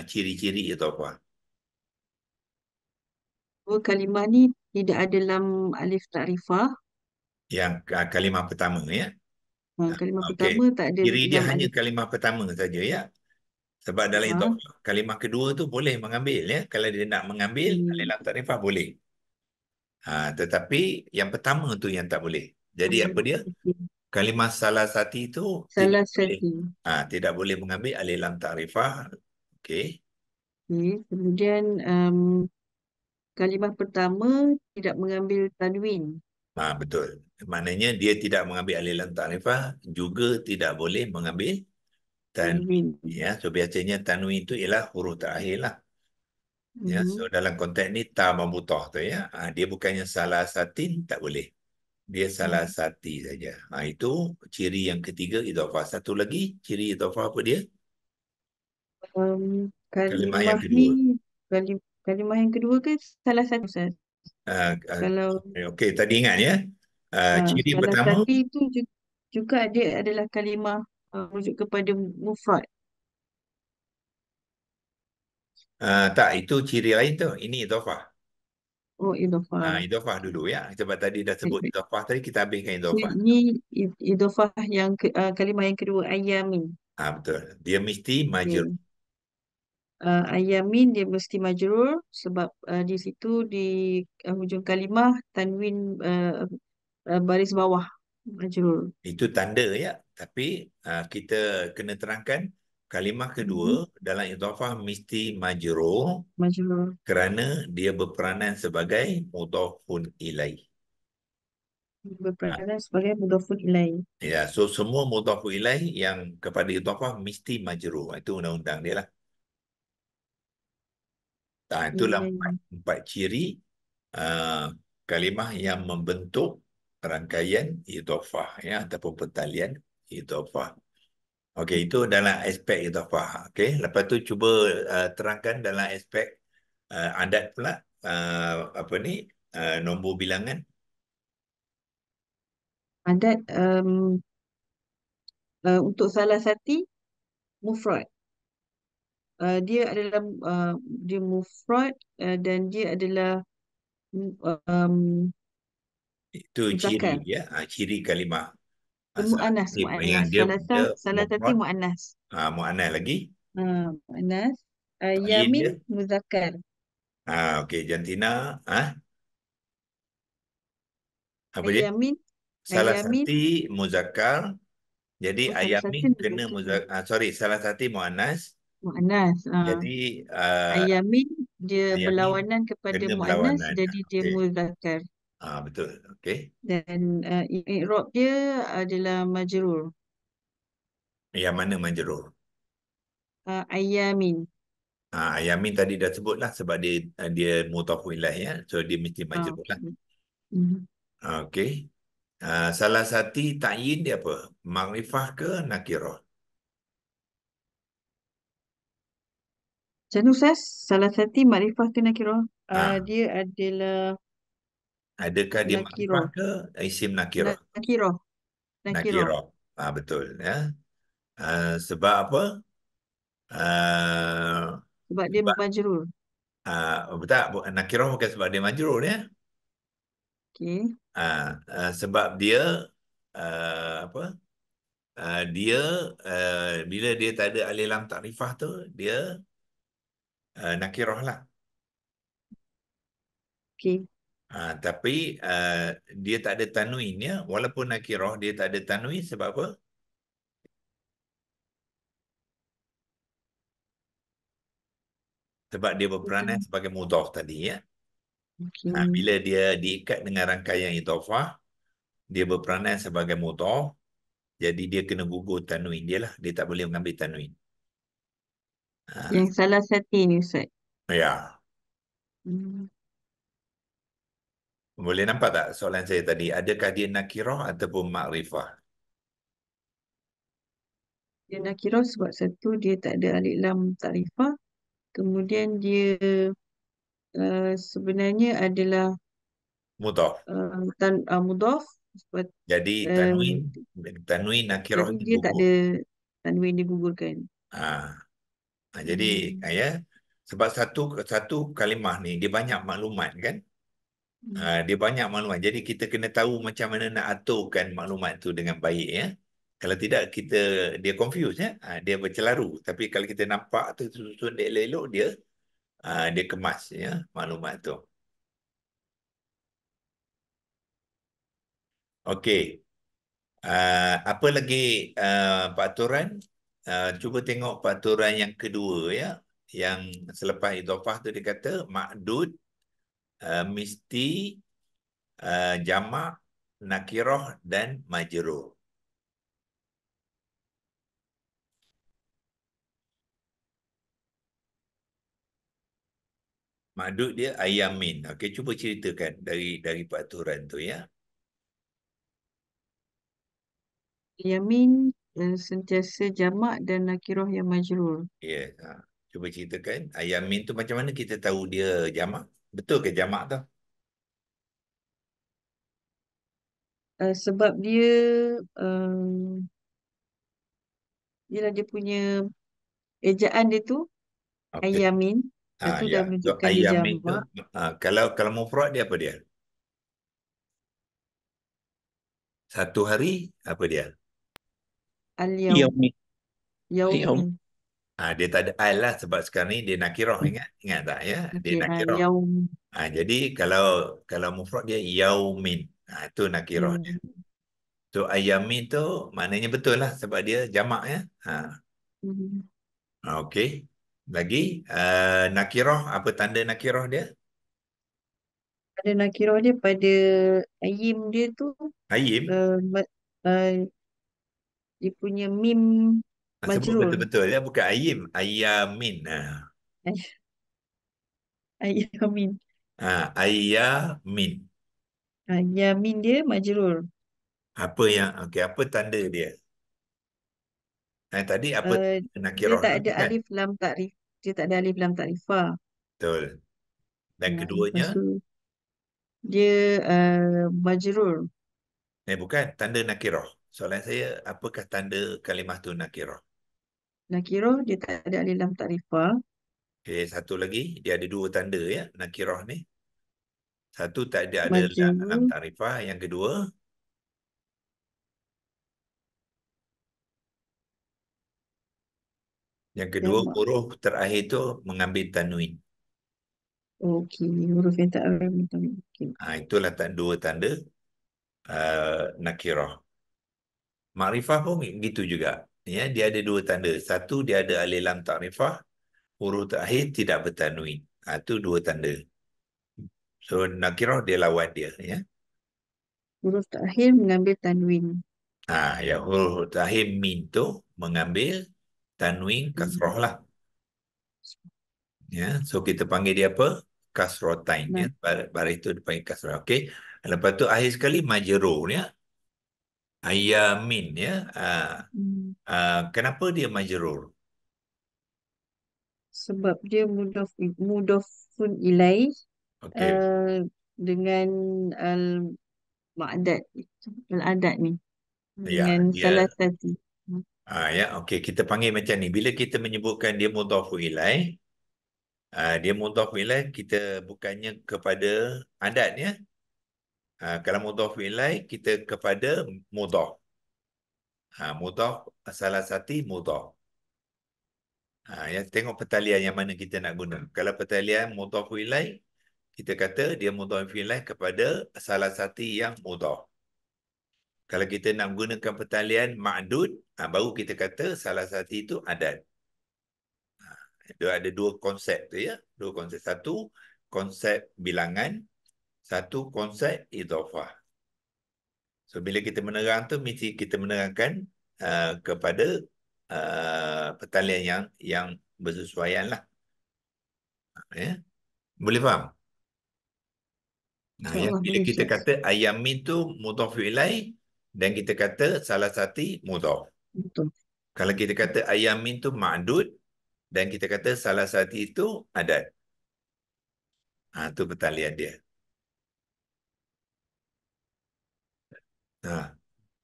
ciri-ciri idhofah? Dua kalimah ni tidak ada dalam alif ta'rifah. Yang kalimah pertama ya. Kalimah Okey. pertama tak ada Ciri dia dalam hanya alif. kalimah pertama saja ya. Sebab dalam idhofah kalimah kedua tu boleh mengambil ya. Kalau dia nak mengambil dalam ta'rifah boleh. Tetapi yang pertama tu yang tak boleh. Jadi apa dia? Okey. Kalimah salah satu itu tidak Salah boleh. satu. Tidak boleh mengambil alif lam ta'rifah. Okey. Okey. Kemudian kalimah pertama tidak mengambil tanwin. Betul. Maknanya dia tidak mengambil alif lam ta'rifah, juga tidak boleh mengambil tanwin. Tanwin. Ya, so biasanya tanwin itu ialah huruf terakhir lah. Ya, so Mhm. dalam konteks ni ta mambutah tu ya. Dia bukannya salah satin, tak boleh. Dia salah sati saja. Itu ciri yang ketiga idhafah. Satu lagi ciri idhafah apa dia? Kalimah yang Kalimah ni kedua. kalimah yang kedua ke salah satu Ustaz? Uh, uh, Kalau Okey, tadi ingat ya. Ciri salah pertama, satu itu juga dia adalah kalimah merujuk kepada mufrad. tak, itu ciri lain tu. Ini idhafah. Oh, idhofah. Idhafah dulu ya. Sebab tadi dah Baik, sebut baik. idhafah tadi, kita habiskan So, idhafah. ini idhofah yang kalimah yang kedua, ayamin. Betul. Dia mesti majrur. Okay. Ayamin dia mesti majrur sebab di situ di hujung kalimah tanwin baris bawah majrur. Itu tanda ya. Tapi kita kena terangkan kalimah kedua Mhm. dalam idhafah mesti majrur Majrur kerana dia berperanan sebagai mudhafun ilaih. berperanan sebagai mudhafun ilaih. Ya, so semua mudhafun ilaih yang kepada idhafah mesti majrur. Itu undang-undang dia lah. Itulah empat ciri uh, kalimah yang membentuk rangkaian idhafah ya, ataupun pertalian idhafah. Okey, itu dalam aspek idhafah. Okey, lepas tu cuba terangkan dalam aspek adat pula, apa ni, nombor bilangan. Adat untuk salah sati mufrad. Dia adalah dia mufrad dan dia adalah um, Itu ciri muzakkar. dia, ciri kalimah. Muannas, Yang muannas. dia Salah sati mufrad, muannas. muannas lagi. Muannas. Tayin Yamin dia. muzakkar. Okey, jantina, apa dia? Ayamin, Salah ayamin, sati muzakkar. Jadi salah satu ayamin kena muzakkar. salah sati muannas. Muannas. Jadi Ayamin dia ayamin berlawanan kepada kena muannas berlawanan. jadi dia Okey. muzakkar. Betul. Okey. Dan i'rab dia adalah majrur. Yang mana majrur? Ayamin. Ayamin tadi dah sebut lah sebab dia mudhafun ilaih ya. So dia mesti majrur lah. Okay. Mhm. Okey. Salah satu ta'yin dia apa? Makrifah ke nakirah? Macam tu Ustaz, salah satu makrifah ke nakirah? Ah, Dia adalah Adakah dia makrifah nakirah. ke isim nakirah? Nakirah. Nakirah. Nakirah. Betul ya. Sebab apa? Uh, Sebab dia sebab majrur. betul, nakirah bukan sebab dia majrur ya. Okay. Sebab dia apa? Dia bila dia tak ada alif lam takrifah tu, dia nakirah lah. Okay. Tapi dia tak ada tanwin ya. Walaupun nakirah dia tak ada tanwin sebab apa? Sebab dia berperanan sebagai mudhaf tadi ya. Okay. Bila dia diikat dengan rangkaian idhafah, dia berperanan sebagai mudhaf, jadi dia kena gugur tanwin dia lah. Dia tak boleh mengambil tanwin. Yang salah satu ni Ustaz. Ya. Hmm. Boleh nampak tak soalan saya tadi? Adakah dia nakirah ataupun makrifah? Dia nakirah sebab satu dia tak ada alif lam takrifah. Kemudian dia sebenarnya adalah Mudhaf. mudhaf sebab Jadi um, tanwin jadi nakirahnya dia tak gugur. ada tanwin digugurkan. Jadi Hmm. ya, sebab satu kalimah ni dia banyak maklumat kan? Dia banyak maklumat. Jadi kita kena tahu macam mana nak aturkan maklumat tu dengan baik ya. Kalau tidak dia confuse ya. Dia bercelaru. Tapi kalau kita nampak tu susun dia elok-elok, dia kemas ya maklumat tu. Okey. Apa lagi peraturan? Cuba tengok peraturan yang kedua ya. Yang selepas idhofah tu dia kata ma'dud mesti jamak, nakirah dan majrur. Ma'dud dia ayamin. Okey, cuba ceritakan dari peraturan tu ya. Yamin sentiasa jamak dan nakirah yang majrur. Ya, cuba ceritakan ayamin tu macam mana kita tahu dia jamak? Betul ke jamak tu? Sebab dia um, dia punya ejaan dia tu Okey. ayamin. Itu Ya. dah So menunjukkan dia ayamin tu jamak. kalau mufrad dia apa dia? Satu hari apa dia? Al-yaum. Yaumi. Yaum. Yaumi. Dia tak ada al lah sebab sekarang ni dia nakirah, ingat tak ya? Dia Okey, nakirah. yaum. Jadi kalau mufrad dia yaumin. Itu nakirah dia. Yaum. So ayamin tu maknanya betul lah sebab dia jamak ya. Mhm. Okey. Lagi nakirah, apa tanda nakirah dia? Ada nakirah dia pada ayim dia tu Ayim. uh, ma- uh, dia punya mim Sebut majrur. betul-betul ya, bukan ayim, ayamin. Ayamin. Ayamin. Yamin dia majrur. Apa tanda dia? Tadi apa Uh, dia nakirah tak tu ada kan? alif lam takrif. Dia tak ada alif lam takrifah. Betul. Dan keduanya, Lepas tu dia majrur. bukan tanda nakirah. Soalan saya, apakah tanda kalimah tu nakirah? Nakirah dia tak ada alif lam takrifah. Okey, satu lagi, dia ada dua tanda ya, nakirah ni. Satu tak ada dalam Majrur takrifah, yang kedua jamak. huruf terakhir tu mengambil tanwin. Okey, huruf yang tak ada. Okey. Itulah dua tanda nakirah. Makrifah pun gitu juga. Ya, dia ada dua tanda. Satu dia ada alif lam takrifah, huruf terakhir tidak bertanwin. Itu dua tanda. So nakirah dia lawan dia ya. Huruf terakhir mengambil tanwin. Ya huruf terakhir min tu mengambil tanwin kasrah lah. Ya, so kita panggil dia apa? Kasrotain ya. Nah, Baris itu dipanggil kasrah. Okey. Lepas tu akhir sekali majrur ya. Ayamin ya. hmm, Kenapa dia majrur? sebab dia mudafun ilaih Okey. uh, dengan al ma'dad al-adat ni Ya, dengan dia salah satu. ya, okey, kita panggil macam ni. Bila kita menyebutkan dia mudhaf ilaih, dia mudhaf ilaih kita bukannya kepada adat ya. Kalau mudhaf ilaih kita kepada mudhaf. Mudhaf salah satu mudhaf. Ya, tengok pertalian yang mana kita nak guna. Kalau pertalian mudhaf ilaih, kita kata dia mudhaf ilaih kepada salah satu yang mudhaf. Kalau kita nak gunakan pertalian ma'dud, baru kita kata salah satu itu adat. Dia ada dua konsep tu ya. Dua konsep. Satu, konsep bilangan. Satu, konsep idhofah. So, bila kita menerang tu, mesti kita menerangkan kepada pertalian yang bersesuaian lah. Ya. Boleh faham? Ya. InsyaAllah Bila boleh kita Ustaz. kata ayamin tu mudhaf ilaih dan kita kata salah satu mudhaf. Betul. Kalau kita kata ayamin tu ma'dud dan kita kata salah satu itu adat. Itu pertalian dia. Ha.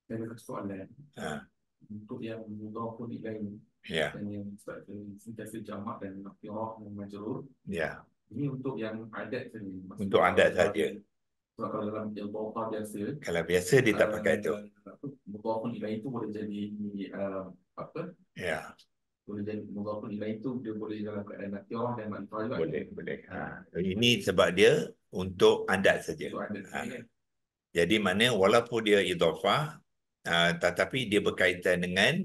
Saya ada soalan. Ha. Untuk yang mudhafun ilaih Ya. dan yang sentiasa jamak dan nakirah dan majrur, Ya. ini untuk yang adat saja. Untuk adat saja. Sebab kalau dalam idhofah biasa, Kalau biasa dia tak pakai tu. mudhafun ilaih itu boleh jadi apa? Ya, Boleh jadi mudhafun ilaih itu dia boleh dalam keadaan nakirah dan makrifah juga. boleh. Ini sebab dia untuk adat saja. Untuk adat saja kan. Jadi maknanya walaupun dia idhafah, tetapi dia berkaitan dengan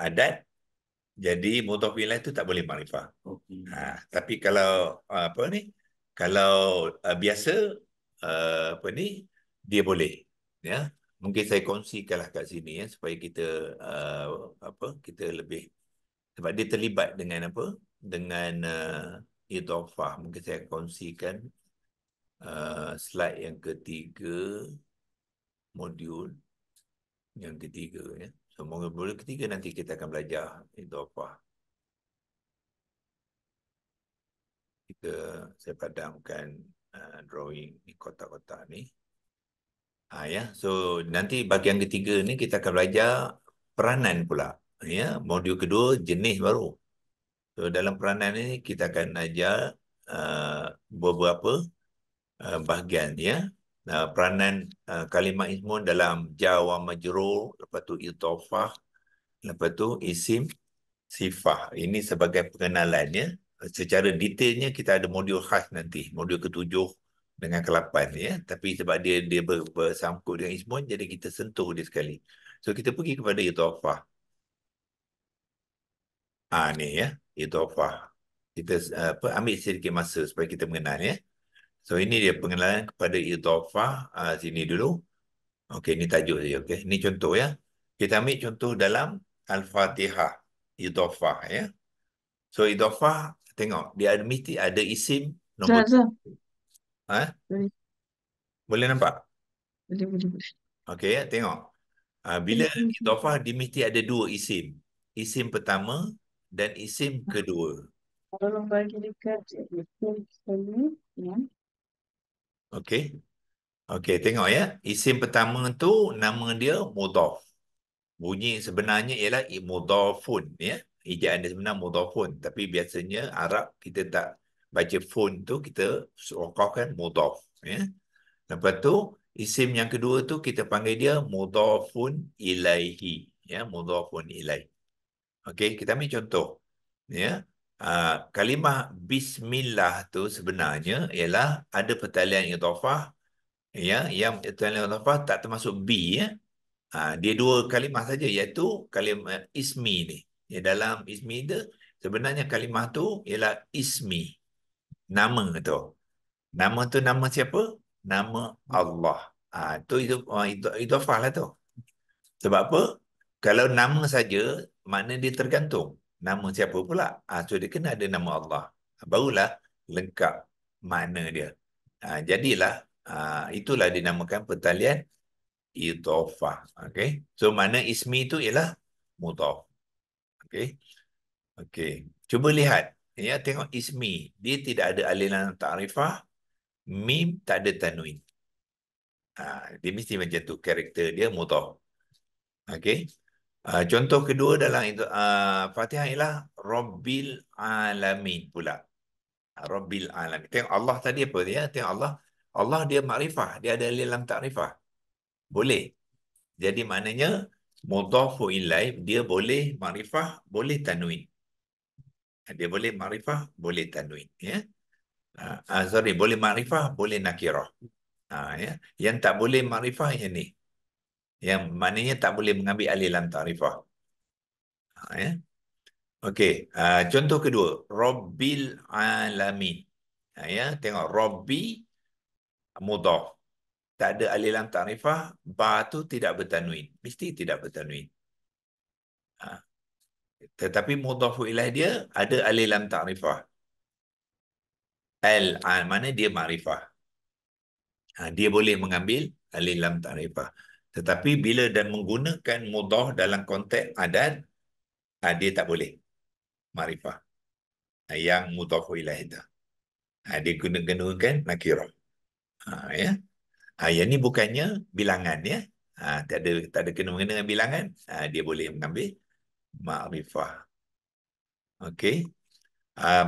adat, jadi mudhaf ilaih itu tak boleh makrifah. Okey. Tapi kalau apa ni? Kalau biasa apa ni? Dia boleh. Ya. Mungkin saya kongsikanlah kat sini ya supaya kita apa? Kita lebih sebab dia terlibat dengan apa? Dengan idhafah. Mungkin saya kongsikan slide yang ketiga, modul yang ketiga ya. So modul ketiga nanti kita akan belajar idhafah. Saya padamkan drawing di kotak-kotak ni. Ya, so nanti bahagian ketiga ni kita akan belajar peranan pula. Ya, modul kedua jenis baru. So dalam peranan ni kita akan ajar beberapa bahagian ya. Peranan kalimah ismun dalam jar wa majrur, lepas tu idhafah, lepas tu isim sifah. Ini sebagai pengenalan ya. Secara detailnya kita ada modul khas nanti, modul ke-7 dengan ke-8 ya. Tapi sebab dia bersangkut dengan ismun, jadi kita sentuh dia sekali. So kita pergi kepada idhafah. Ni ya, idhafah. Kita ambil sedikit masa supaya kita mengenal ya. So ini dia pengenalan kepada idhafah. Sini dulu. Okey, ini tajuk saja. Okey, ini contoh ya. Kita ambil contoh dalam Al-Fatihah, idhafah ya. So idhafah, tengok dia mesti ada isim nombor. Zah. Boleh. Boleh nampak? Boleh. Okey ya, tengok. Bila idhafah dia mesti ada dua isim. Isim pertama dan isim kedua. Tolong bagi dekat sekali. Ya. Okey. Okey, tengok ya. Isim pertama tu nama dia mudhaf. Bunyi sebenarnya ialah mudhafun ya. Ejaan dia sebenar mudhafun, tapi biasanya Arab kita tak baca fun tu, kita wakafkan mudhaf ya. Lepas tu isim yang kedua tu kita panggil dia mudhafun ilaihi ya, mudhafun ilaih. Okey, kita ambil contoh ya. Kalimah bismillah tu sebenarnya ialah ada pertalian idhafah ya, yang pertalian idhafah tak termasuk bi ya. Dia dua kalimah saja, iaitu kalimah ismi ni. Ya, dalam ismi tu sebenarnya kalimah tu ialah ismi, nama tu. Nama tu nama siapa? Nama Allah. Tu idhafah lah tu. Sebab apa? Kalau nama saja, makna dia tergantung. Nama siapa pula? So dia kena ada nama Allah. Barulah lengkap makna dia. Jadilah, itulah dinamakan pertalian idhafah. Okey. So mana ismi itu ialah mudhaf. Okey. Okey. Cuba lihat. Ya, tengok ismi. Dia tidak ada alilan ta'rifah. Mim tak ada tanwin. Dia mesti macam tu. Karakter dia mudhaf. Okey. Contoh kedua dalam itu Fatihah ialah Rabbil Alamin pula. Rabbil Alamin. Tengok Allah tadi apa dia? Tengok Allah. Allah dia makrifah. Dia ada alilan ta'rifah. Boleh. Jadi maknanya mudhafu ilaih dia boleh makrifah, boleh tanwin. Dia boleh makrifah, boleh tanwin ya. Boleh makrifah, boleh nakirah. Ya. Yang tak boleh makrifah yang ni. Yang maknanya tak boleh mengambil alih lam ta'rifah. Ya. Okey, contoh kedua, Rabbil Alamin. Ya, tengok Rabbi mudhaf. Tak ada alih lam ta'rifah, ba tu tidak bertanwin. Mesti tidak bertanwin. Tetapi mudhafu ilaih dia ada alif lam ta'rifah. Mana dia makrifah. Dia boleh mengambil alif lam ta'rifah. Tetapi bila dan menggunakan mudhaf dalam konteks adat, dia tak boleh makrifah. Yang mudhafu ilaih itu. Dia gunakan nakirah. Ya. Yang ni bukannya bilangan ya. Tak ada kena-mengena dengan bilangan. Dia boleh mengambil makrifah. Okey.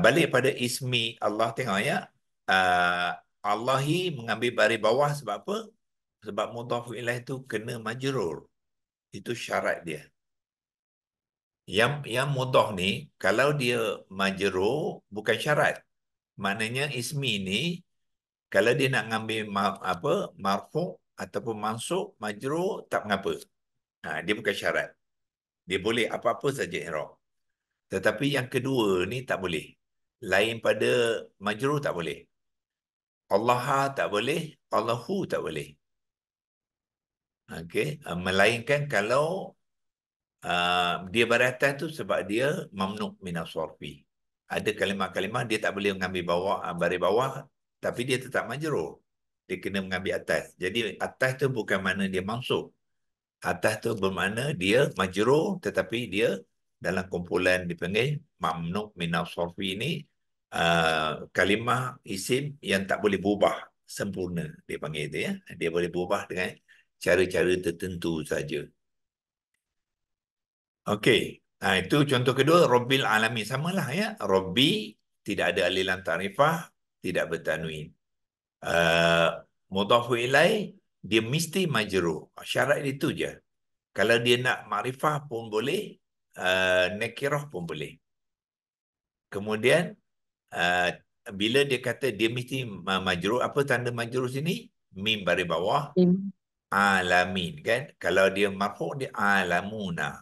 Balik pada ismi Allah, tengok ya. Allahi mengambil baris bawah sebab apa? Sebab mudhaf ilaih itu kena majrur. Itu syarat dia. Yang mudhaf ni kalau dia majrur bukan syarat. Maknanya ismi ni kalau dia nak ambil marfu', ataupun mansub, majrur, tak mengapa. Dia bukan syarat. Dia boleh apa-apa saja i'rab. Tetapi yang kedua ni tak boleh. Lain pada majrur tak boleh. Allah tak boleh, Allahu tak boleh. Okey, melainkan kalau dia beratas tu sebab dia mamnu' minas sarfi. Ada kalimah-kalimah dia tak boleh mengambil bawah, baris bawah, tapi dia tetap majrur. Dia kena mengambil atas. Jadi atas tu bukan makna dia mansub. Atas tu bermakna dia majrur, tetapi dia dalam kumpulan dipanggil mamnu' minas sarfi ni kalimah isim yang tak boleh berubah sempurna, dia panggil itu ya. Dia boleh berubah dengan cara-cara tertentu saja. Okey. Itu contoh kedua, Rabbil Alamin. Samalah ya. Rabbi tidak ada alif lam ta'rifah, tidak bertanwin. Mudhafu ilaih dia mesti majrur. Syarat itu je. Kalau dia nak makrifah pun boleh, nakirah pun boleh. Kemudian bila dia kata dia mesti majrur, apa tanda majrur sini? Mim baris bawah, alamin kan. Kalau dia marfu' dia alamuna.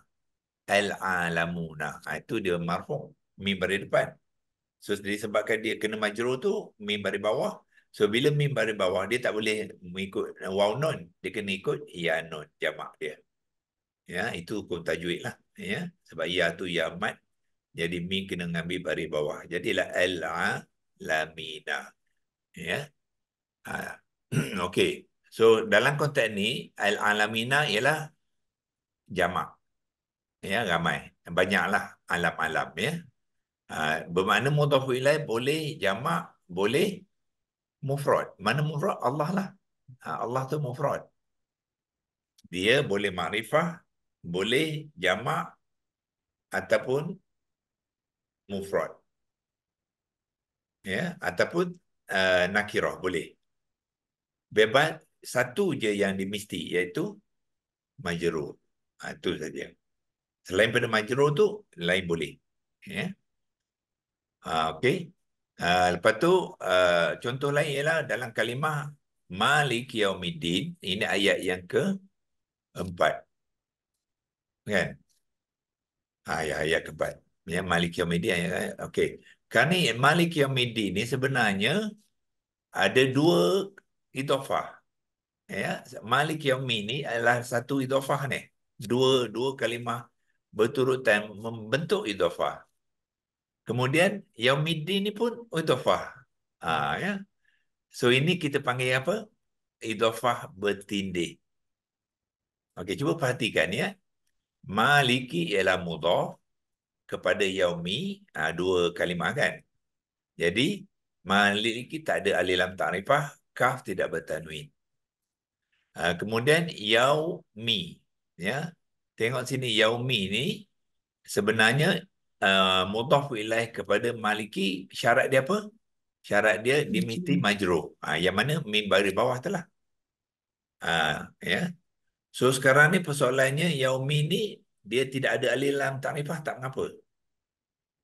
Al-alamuna. Itu dia marfu', mim baris depan. So disebabkan dia kena majrur tu mim baris bawah. So bila mim baris bawah dia tak boleh mengikut waw nun, dia kena ikut ya nun jamak dia. Ya, itu hukum tajwid lah ya. Sebab ya tu ya mat. Jadi mim kena ngambil baris bawah. Jadilah al-alamina. Ya. Okey. So dalam konteks ni al-alamina ialah jamak. Ya, ramai. Banyaklah alam-alam ya. Bermakna mudhaf ilaih boleh jamak, boleh mufrad. Mana mufrad? Allah lah. Allah tu mufrad. Dia boleh makrifah, boleh jamak ataupun mufrad. Ya, ataupun nakirah boleh. Bebas satu je yang dimesti iaitu majrur. Itu saja. Selain pada majrur tu lain boleh. Ya. Okey. Lepas tu contoh lain ialah dalam kalimah Maliki Yaumiddin. Ini ayat yang ke-4. Kan? Ayat ke-4. Ya, Maliki Yaumiddin. Okey. Kerana Maliki Yaumiddin ni sebenarnya ada dua idhofah. Ya, Maliki Yaumiddin ni adalah satu idhofah ni. Dua kalimah berturutan membentuk idhofah. Kemudian Yaumiddin ni pun idhofah. Ya. So ini kita panggil apa? Idhofah bertindih. Okey, cuba perhatikan ya. Maliki ialah mudhaf kepada yaumi, dua kalimah kan. Jadi Maliki tak ada alif lam ta'rifah, kaf tidak bertanwin. Kemudian yaumi ya. Tengok sini yaumi ni sebenarnya mudhaf ilaih kepada Maliki, syarat dia apa? Syarat dia mesti majrur. Yang mana mim baris bawah tu lah. Ya. So sekarang ni persoalannya yaumi ni dia tidak ada alif lam ta'rifah, tak mengapa.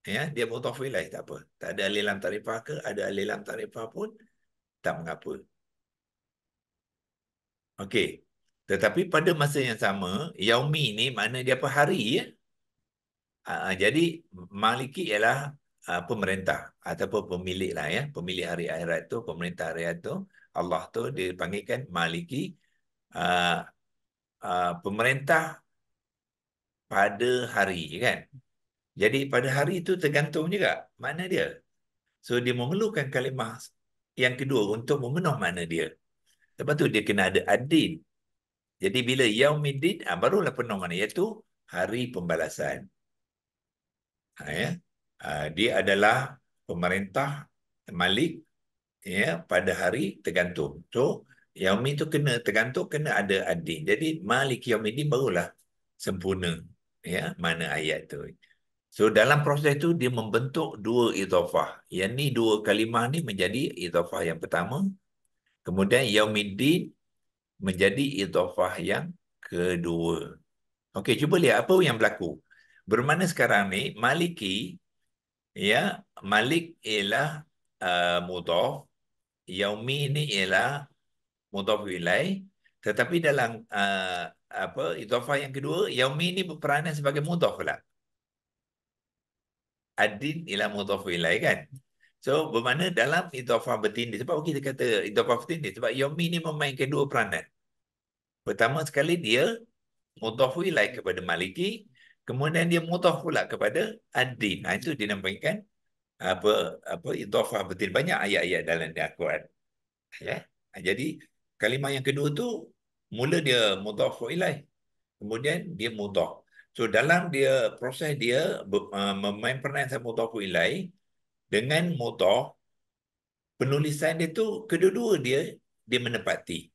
Ya, dia mudhaf ilaih tak apa. Tak ada alif lam ta'rifah ke, ada alif lam ta'rifah pun tak mengapa. Okey. Tetapi pada masa yang sama, yaumi ni makna dia apa? Hari ya. Jadi Maliki ialah pemerintah ataupun pemilik lah ya. Pemilik hari akhirat tu, pemerintah hari akhirat tu, Allah tu dipanggilkan Maliki. Pemerintah pada hari kan. Jadi pada hari itu tergantung juga makna dia. So dia memerlukan kalimah yang kedua untuk memenuh makna dia. Lepas tu dia kena ada ad-din. Jadi bila yaumiddin barulah penuh makna, iaitu hari pembalasan. Ya. Dia adalah pemerintah Malik ya pada hari tergantung. So yaumi itu kena tergantung, kena ada ad-din. Jadi Malik yaumiddin barulah sempurna ya mana ayat tu. So dalam proses tu dia membentuk dua idhafah. Yang ni dua kalimah ni menjadi idhafah yang pertama. Kemudian yaumiddin menjadi idhafah yang kedua. Okey, cuba lihat apa yang berlaku. Bermakna sekarang ni Maliki ya, Malik ialah mudhaf, yaumi ni ialah mudhaf ilaih. Tetapi dalam idhafah yang kedua, yaumi ni berperanan sebagai mudhaf pula. Ad-din ila mudhaf ilaih kan. So bermakna dalam idhafah bertindih, sebab kita kata idhafah bertindih sebab yaumi ni memainkan dua peranan. Pertama sekali dia mudhaf ilaih kepada Maliki, kemudian dia mudhaf pula kepada ad-din. Itu dinamakan idhafah bertindih. Banyak ayat-ayat dalam Al-Quran. Ya. Jadi kalimah yang kedua tu mula dia mudhaf ilaih, kemudian dia mudhaf. So dalam dia proses dia memain peranan mudhaf ilaih dengan mudhaf, penulisan dia tu kedua-dua dia menepati.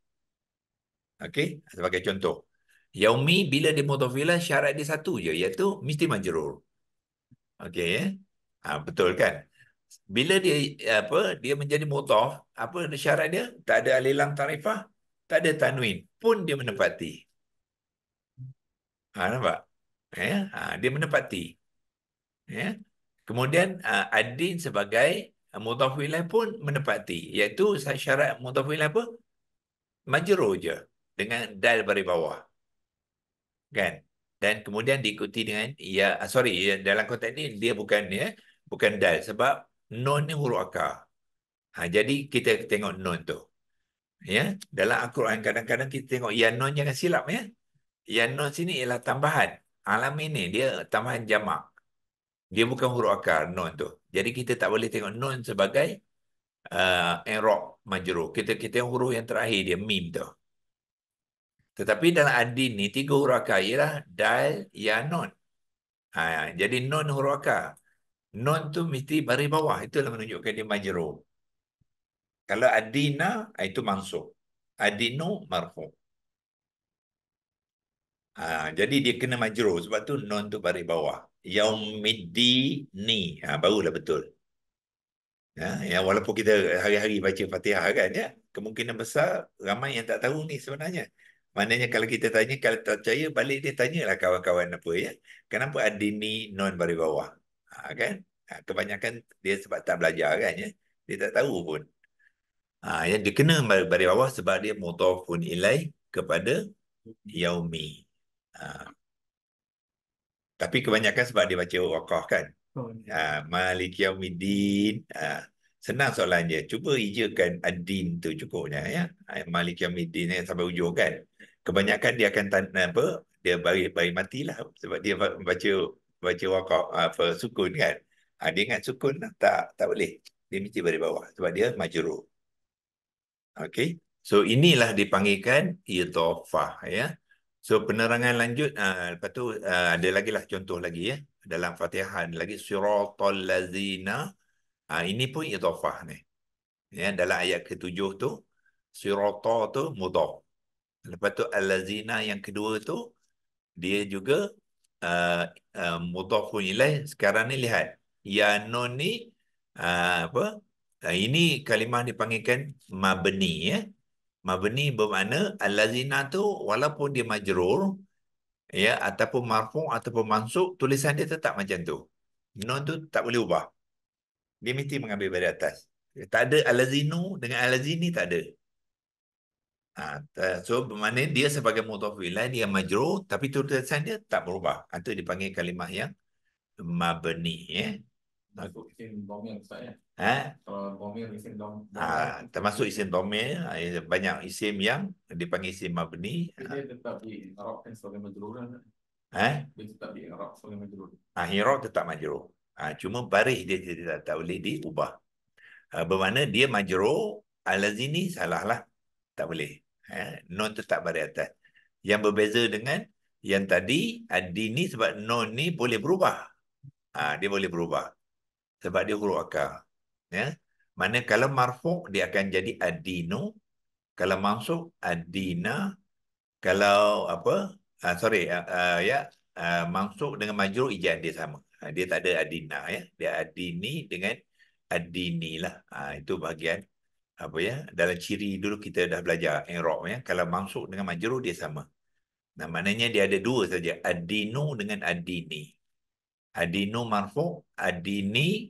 Okey, sebagai contoh, yaumi bila dia mudhaf ilaih syarat dia satu je, iaitu mesti majrur. Okey ya. Betul kan? Bila dia menjadi mudhaf, apa syarat dia? Tak ada alif lam ta'rifah, tak ada tanwin, pun dia menepati. Nampak? Dia menepati. Ya. Kemudian ad-din sebagai mudhaf ilaih pun menepati, iaitu syarat mudhaf ilaih apa? Majrur je dengan dal baris bawah. Kan? Dan kemudian diikuti dengan dalam konteks ni dia bukan dal sebab nun ni huruf akar. Jadi kita tengok nun tu. Ya, dalam Al-Quran kadang-kadang kita tengok ya nun, jangan silap ya. Ya nun sini ialah tambahan. Alam ini dia tambahan jamak. Dia bukan huruf akar nun tu. Jadi kita tak boleh tengok nun sebagai i'rab majrur. Kita tengok huruf yang terakhir dia mim tu. Tetapi dalam ad-din ni 3 huruf akar ialah dal, ya, nun. Jadi nun huruf akar. Nun tu mesti baris bawah. Itulah menunjukkan dia majrur. Kalau ad-dina itu mansub. Ad-dinu marfu'. Jadi dia kena majrur sebab tu nun tu baris bawah. Yaumiddini. Barulah betul. Ya, walaupun kita hari-hari baca Fatihah kan ya, kemungkinan besar ramai yang tak tahu ni sebenarnya. Maknanya kalau kita tanya, kalau tak percaya balik dia tanyalah kawan-kawan apa ya. Kenapa ad-dini nun baris bawah? Kan? Kebanyakan dia sebab tak belajar kan ya. Dia tak tahu pun. Yang dia kena baris bawah sebab dia mudhafun ilaih kepada yaumi. Tapi kebanyakan sebab dia baca waqaf kan. Maliki yaumiddin. Senang soalan je. Cuba ijakan ad-din tu cukupnya ya. Maliki yaumiddin sampai ujung kan. Kebanyakan dia akan dia baris matilah sebab dia baca waqaf sukun kan. Dia ingat sukun tak boleh. Dia mesti baris bawah sebab dia majrur. Okey. So inilah dipanggilkan idhafah ya. So penerangan lanjut, lepas tu ada lagi lah contoh lagi ya. Dalam Fatihah ada lagi siratal lazina. Ini pun idhafah ni. Ya, dalam ayat ke-7 tu sirata tu mudhaf. Lepas tu al-lazina yang kedua tu dia juga mudhafun ilaih. Sekarang ni lihat. Ya nun ni ini kalimah dipanggilkan mabni ya. Mabni bermakna al-lazina tu walaupun dia majrur ya ataupun marfu' ataupun mansub, tulisan dia tetap macam tu. Nun tu tak boleh ubah. Dia mesti mengambil dari atas. Tak ada al-lazinu dengan al-lazini tak ada. So bermakna dia sebagai mudhaf ilaih dia majrur tapi tulisan dia tak berubah. Itu dipanggil kalimah yang mabni ya. Isim dhamir Ustaz ya. Kalau dhamir isim Termasuk isim dhamir, banyak isim yang dipanggil isim mabni. Dia tetap di-i'rabkan sebagai majrur kan? Dia tetap di-i'rab sebagai majrur. I'rab tetap majrur. Cuma baris dia tak boleh diubah. Bermakna dia majrur, al-lazini salahlah. Tak boleh. Nun tetap baris atas. Yang berbeza dengan yang tadi, ad-dini sebab nun ni boleh berubah. Dia boleh berubah. Sebab dia huruf akar. Ya. Mana kalau marfu' dia akan jadi ad-dinu. Kalau mansub ad-dina. Kalau mansub dengan majrur ijaz dia sama. Dia tak ada ad-dina ya. Dia ad-dini dengan ad-dini lah. Itu bahagian dalam ciri dulu kita dah belajar i'rab ya. Kalau mansub dengan majrur dia sama. Maknanya dia ada dua saja, ad-dinu dengan ad-dini. Ad-dinu marfu', ad-dini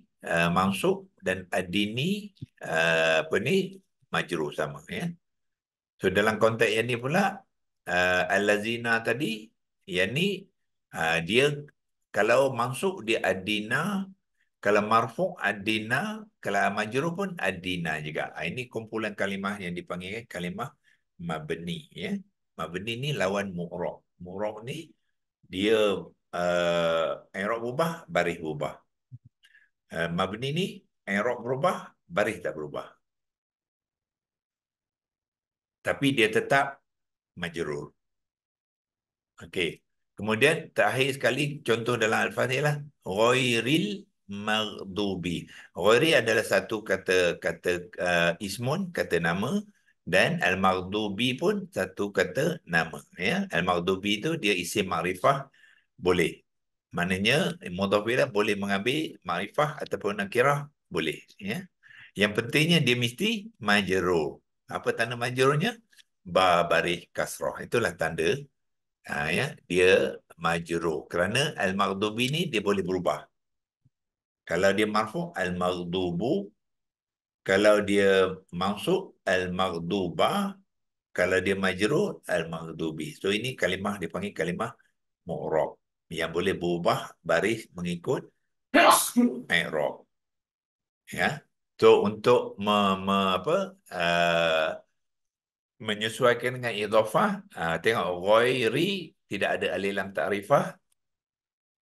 mansub dan ad-dini majrur sama ya. So dalam konteks yang ni pula al-lazina tadi, yang ni dia kalau masuk dia ad-dina, kalau marfu' ad-dina, kalau majrur pun ad-dina juga. Ini kumpulan kalimah yang dipanggil kalimah mabni, ya. Mabni ni lawan mu'rab. Mu'rab ni dia i'rab berubah, baris berubah. Mabni ni i'rab berubah, baris tak berubah. Tapi dia tetap majrur. Okey. Kemudian terakhir sekali contoh dalam Al-Fatihah, ghairil maghdubi. Ghairi adalah satu kata ismun, kata nama, dan al-maghdubi pun satu kata nama, ya. Al-maghdubi itu dia isim makrifah boleh. Maknanya mudhaf ilaih boleh mengambil makrifah ataupun nakirah boleh, ya. Yang pentingnya dia mesti majrur. Apa tanda majrurnya? Ba baris kasrah. Itulah tanda ya, dia majrur. Kerana al-maghdubi ni dia boleh berubah. Kalau dia marfu' al-maghdubu, kalau dia mansub al-maghdubah, kalau dia majrur al-maghdubi. So ini kalimah dipanggil kalimah mu'rab yang boleh berubah baris mengikut i'rab. Ya. So untuk menyesuaikan dengan idhafah, tengok ghairi tidak ada alif lam ta'rifah,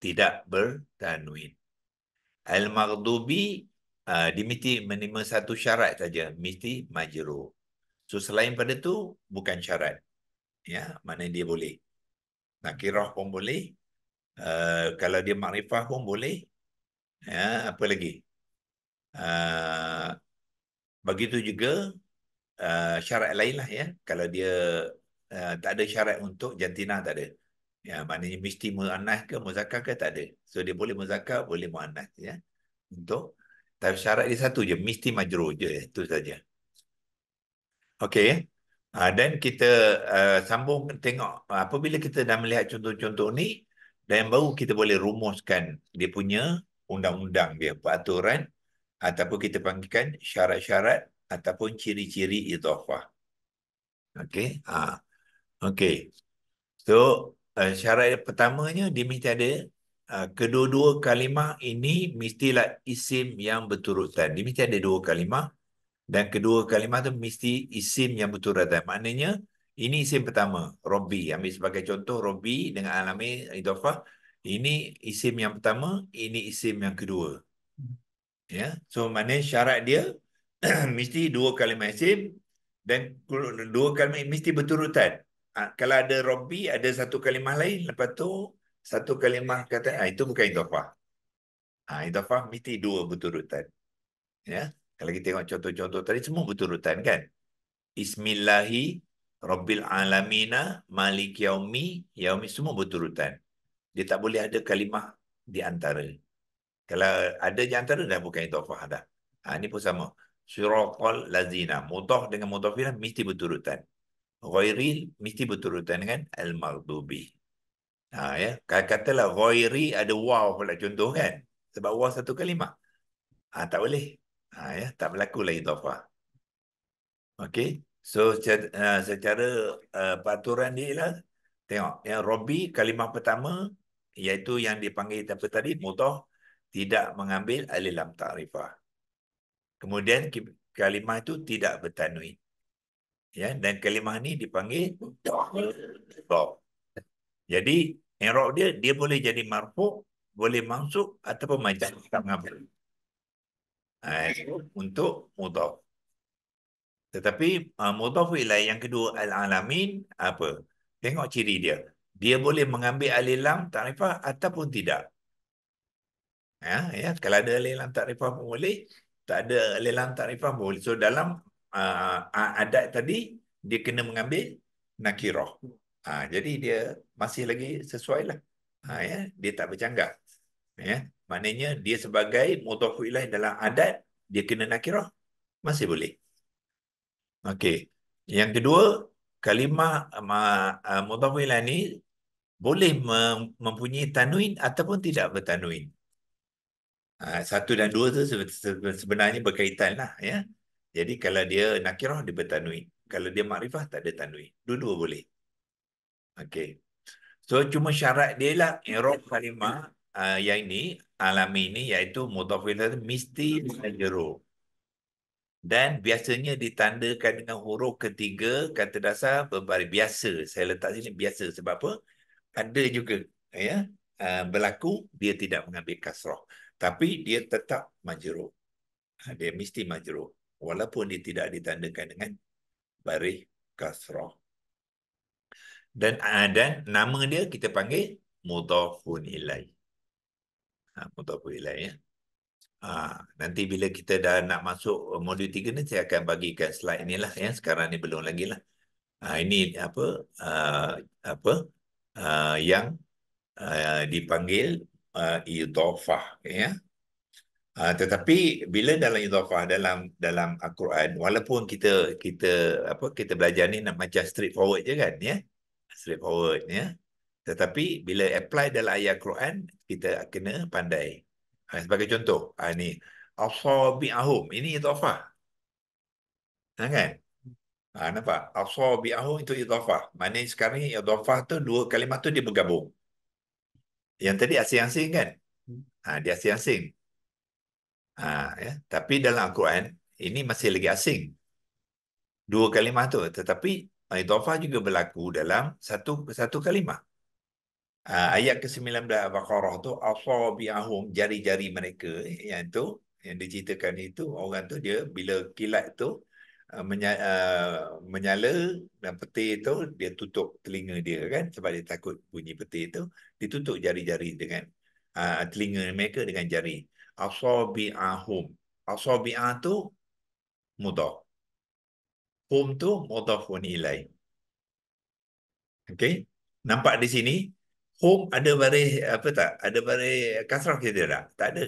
tidak bertanwin. Al-maghdubi dia mesti menerima satu syarat saja, mesti majrur. So selain pada tu bukan syarat. Ya, mana dia boleh. Nakirah pun boleh. Kalau dia makrifah pun boleh. Ya, apa lagi? Begitu juga syarat lain lah, ya. Kalau dia tak ada syarat untuk jantina, tak ada. Ya, maknanya mesti muannas ke muzakkar ke, tak ada. So dia boleh muzakkar, boleh muannas, ya. Untuk tapi syarat dia satu je, mesti majrur je, itu saja. Okey. Dan kita sambung tengok apabila kita dah melihat contoh-contoh ni, dan baru kita boleh rumuskan dia punya undang-undang dia, peraturan ataupun kita panggilkan syarat-syarat ataupun ciri-ciri idhafah. Okey. Okey. So syarat pertamanya dia mesti ada kedua-dua kalimah ini mestilah isim yang berturutan. Dia mesti ada dua kalimah dan kedua kalimah tu mesti isim yang berturutan. Maknanya ini isim pertama, Robbi. Ambil sebagai contoh Robbi dengan alami idhafah. Ini isim yang pertama, ini isim yang kedua. Ya. So maknanya syarat dia mesti dua kalimah isim dan dua kalimah mesti berturutan. Kalau ada Robbi, ada satu kalimah lain, lepas tu satu kalimah kata, itu bukan idhafah. Idhafah mesti dua berturutan. Ya. Kalau kita tengok contoh-contoh tadi, semua berturutan kan? Ismillahi Rabbil Alamina Malik Yaumi, Yaumi semua berturutan. Dia tak boleh ada kalimah di antara. Kalau ada di antara, dah bukan idhafah dah. Ini pun sama. Suratul lazina. Mudhaf dengan mudhaf ilaih mesti berturutan. Ghairi mesti berturutan dengan al-maghdubi. Ya. Katalah ghairi ada waw pula contoh kan. Sebab waw satu kalimah. Tak boleh. Ya, tak berlaku lah idhafah. Okey. So secara peraturan dia lah, tengok yang Robbi kalimah pertama iaitu yang dipanggil apa tadi, mudhaf, tidak mengambil alif lam ta'rifah. Kemudian kalimah itu tidak bertanwin. Ya, dan kalimah ni dipanggil i'rab. Jadi i'rab dia boleh jadi marfu', boleh mansub ataupun majaz, tak mengambil. Untuk mudhaf. Tetapi mudhaf ilaih yang kedua al-alamin apa? Tengok ciri dia. Dia boleh mengambil alif lam ta'rifah ataupun tidak. Ya, kalau ada alif lam ta'rifah pun boleh, tak ada alif lam ta'rifah pun boleh. So dalam adat tadi dia kena mengambil nakirah. Jadi dia masih lagi sesuai lah. Ya, dia tak bercanggah. Ya, maknanya dia sebagai mudhaf ilaih dalam adat dia kena nakirah, masih boleh. Okey. Yang kedua, kalimah mudhaf ilaih ni boleh mempunyai tanwin ataupun tidak bertanwin. Satu dan dua tu sebenarnya berkaitan lah, ya. Jadi kalau dia nakirah dia bertanwin, Kalau dia makrifah tak ada tanwin. Dua-dua boleh. Okey. So cuma syarat dia lah i'rab kalimah yang ini alami ini iaitu mudhaf ilaih mesti majrur. Dan biasanya ditandakan dengan huruf ketiga kata dasar berbaris. Biasa. Saya letak sini biasa sebab apa? Ada juga ya berlaku dia tidak mengambil kasrah. Tapi dia tetap majrur. Dia mesti majrur. Walaupun dia tidak ditandakan dengan baris kasrah. Dan nama dia kita panggil mudhafun ilaih. Mudhafun ilaih ya. Nanti bila kita dah nak masuk modul 3 ni saya akan bagikan slide inilah ya. Sekarang ni belum lagi lah. Ini yang dipanggil idhafah ya. Tetapi bila dalam idhafah dalam Al-Quran walaupun kita belajar ni nak macam straightforward je kan ya. Straightforward ya. Tetapi bila apply dalam ayat Quran kita kena pandai. Sebagai contoh, ni asabi'ahum ini idhafah. Kan? Nampak? Asabi'ahum itu idhafah. Maknanya sekarang ni idhafah tu dua kalimah tu dia bergabung. Yang tadi asing-asing kan? Dia asing-asing. Ya. Tapi dalam Al-Quran ini masih lagi asing. Dua kalimah tu. Tetapi idhafah juga berlaku dalam satu kalimah. Ayat ke-19 Al-Baqarah tu asabi'ahum jari-jari mereka yang diceritakan itu orang tu dia bila kilat tu menyala dan peti tu dia tutup telinga dia kan sebab dia takut bunyi peti tu ditutup jari-jari dengan telinga mereka dengan jari. Asabi'ahum. Asabi'ah tu mudhaf. Hum tu mudhafun ilaih. Okey. Nampak di sini hum ada baris apa tak? Ada baris kasrah kita tak? Tak ada.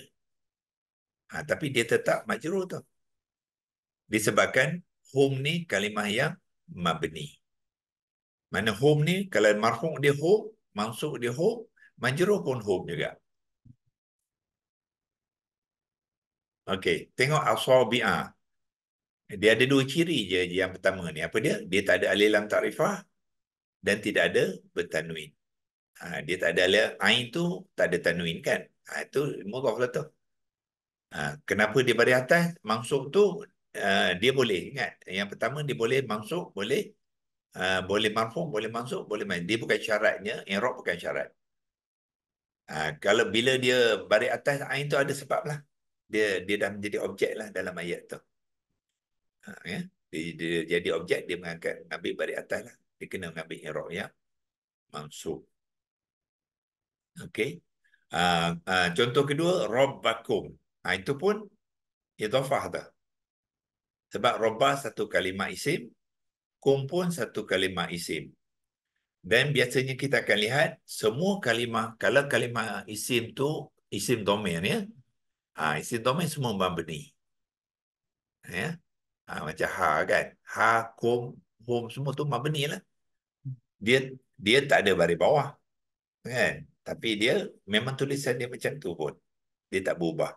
Tapi dia tetap majrur tu. Disebabkan hum ni kalimah yang mabni. Mana hum ni kalau marfu' dia hum, mansub dia hum, majrur pun hum juga. Okey, tengok asabi'ah. Dia ada dua ciri je yang pertama ni. Apa dia? Dia tak ada alif lam ta'rifah dan tidak ada bertanwin. Dia tak ada alif ain tu tak ada tanwin kan? Itu mudhaf lah tu. Kenapa dia baris atas? Mansub tu dia boleh ingat. Yang pertama dia boleh mansub, boleh marfu', boleh mansub, boleh main. Dia bukan syaratnya, i'rab bukan syarat. Kalau bila dia baris atas ain tu ada sebab lah. Dia dah menjadi objek lah dalam ayat tu. Ya. Dia jadi objek, dia mengambil baris atas lah. Dia kena mengambil i'rab yang mansub. Okey. Contoh kedua, rabbakum. Itu pun idhafah dah. Sebab rabbah satu kalimah isim, kum pun satu kalimah isim. Dan biasanya kita akan lihat semua kalimah, kalau kalimah isim tu isim dhamir ya. Isim dhamir semua mabni. Ya. Macam ha kan. Ha, kum, hum semua tu mabni lah. Dia tak ada baris bawah. Kan? Tapi dia memang tulisan dia macam tu pun. Dia tak berubah.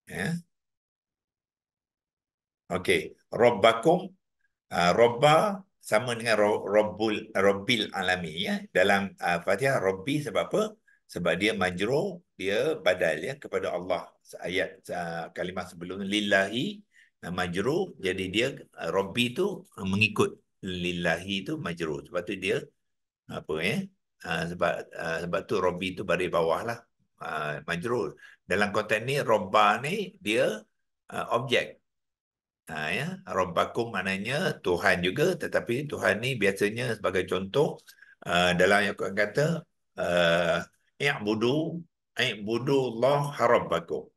Ya. Okey, rabbakum robba sama dengan robbil alami ya. Dalam Fatihah robbi sebab apa? Sebab dia majrur, dia badal ya kepada Allah. Ayat kalimah sebelum lillahi majrur, jadi dia robbi tu mengikut lillahi tu majrur. Sebab tu dia apa ya? Sebab tu robbi tu baris bawah lah. Majrur. Dalam konteks ni robba ni dia objek. Ya, Rabbakum maknanya Tuhan juga, tetapi Tuhan ni biasanya sebagai contoh dalam yang Quran kata i'budu Allah rabbakum.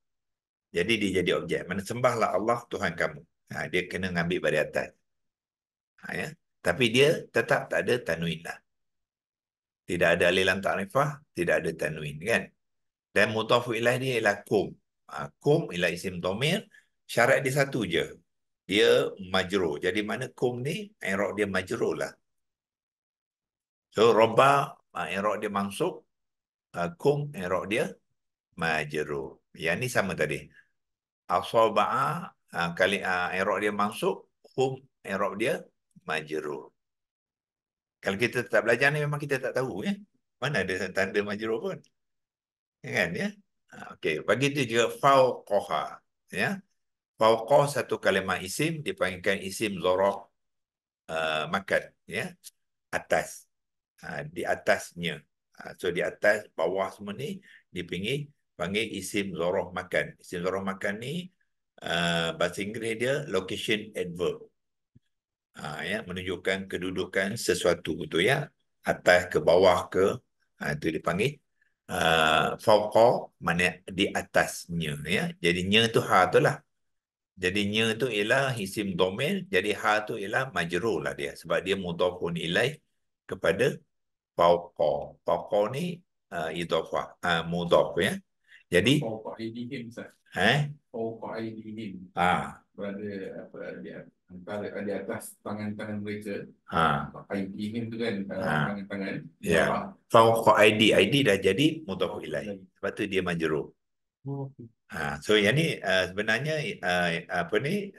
Jadi dia jadi objek. Mana sembahlah Allah Tuhan kamu. Dia kena ngambil baris atas. Ya. Tapi dia tetap tak ada tanwin lah. Tidak ada alif lam ta'rifah, tidak ada tanwin kan. Dan mudhaf ilaih dia ialah kum. Kum ialah isim dhamir. Syarat dia satu je. Dia majrur. Jadi mana kum ni i'rab dia majrur lah. So robba i'rab dia mansub, kum i'rab dia majrur. Yang ni sama tadi. Asaba'a kali i'rab dia mansub, kum i'rab dia majrur. Kalau kita tak belajar ni memang kita tak tahu ya. Mana ada tanda majrur pun. Kan ya? Okey, bagi itu juga fauqaha ya. Fauqa satu kalimah isim dipanggilkan isim zaraf makan ya. Atas. Di atasnya. So di atas bawah semua ni panggil isim zaraf makan. Isim zaraf makan ni bahasa Inggeris dia location adverb. Ya, menunjukkan kedudukan sesuatu itu ya, atas ke bawah ke, itu dipanggil fauqa, mana di atasnya ya. Jadi nya tu ha tu lah. Jadi nya tu ialah isim dhamir, jadi ha tu ialah majrur lah dia sebab dia mudhafun ilaih kepada fauqa. Fauqa ni idhafah, mudhaf ya. Jadi Fauqa aydihim, Ustaz. Fauqa aydihim. Berada antara di atas tangan-tangan mereka. Aydihim tu kan tangan-tangan. Ya. Fauqa ID dah jadi mudhaf ilaih. Sebab tu dia majrur. Okey. So yang ni sebenarnya apa ni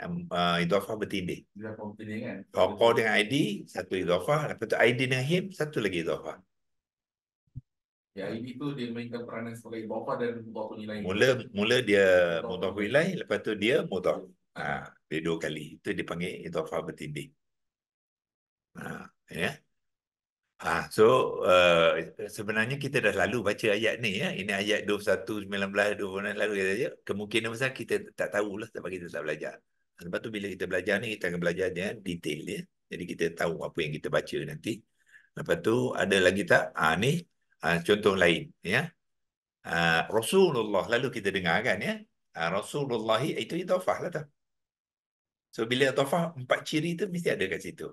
idhafah bertindih. Dia komplain kan. Fauqa dengan ID satu idhafah, lepas tu ID dengan him satu lagi idhafah. Ya, ID tu dia mainkan peranan sebagai idhafah dan mudhaf ilaih. Mula dia mudhaf ilaih, lepas tu dia mudhaf. Dia dua kali. Itu dipanggil idhafah bertindih. Ya. So sebenarnya kita dah lalu baca ayat ni ya. Ini ayat 21, 19, 26 lalu saja. Kemungkinan besar kita tak tahulah sebab kita tak belajar. Sebab tu bila kita belajar ni, kita akan belajar dengan detail ya. Jadi kita tahu apa yang kita baca nanti. Lepas tu ada lagi tak? Ni contoh lain ya. Rasulullah lalu kita dengar kan ya. Rasulullah itu idhafah lah tak? So bila idhafah 4 ciri tu mesti ada kat situ.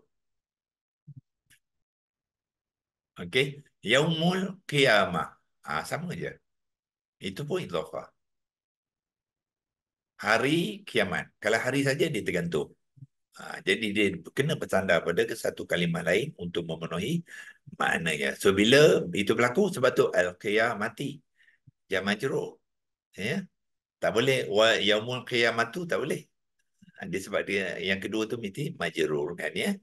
Okey, yaumul qiyamah. Sama je. Itu pun idhafah. Hari kiamat. Kalau hari saja dia tergantung. Jadi dia kena bersandar pada satu kalimah lain untuk memenuhi maknanya. So bila itu berlaku sebab tu al-qiyamati. Jam majrur. Ya. Tak boleh wa yaumul qiyamatu tak boleh. Dia sebab dia yang kedua tu mesti majrur kan ya.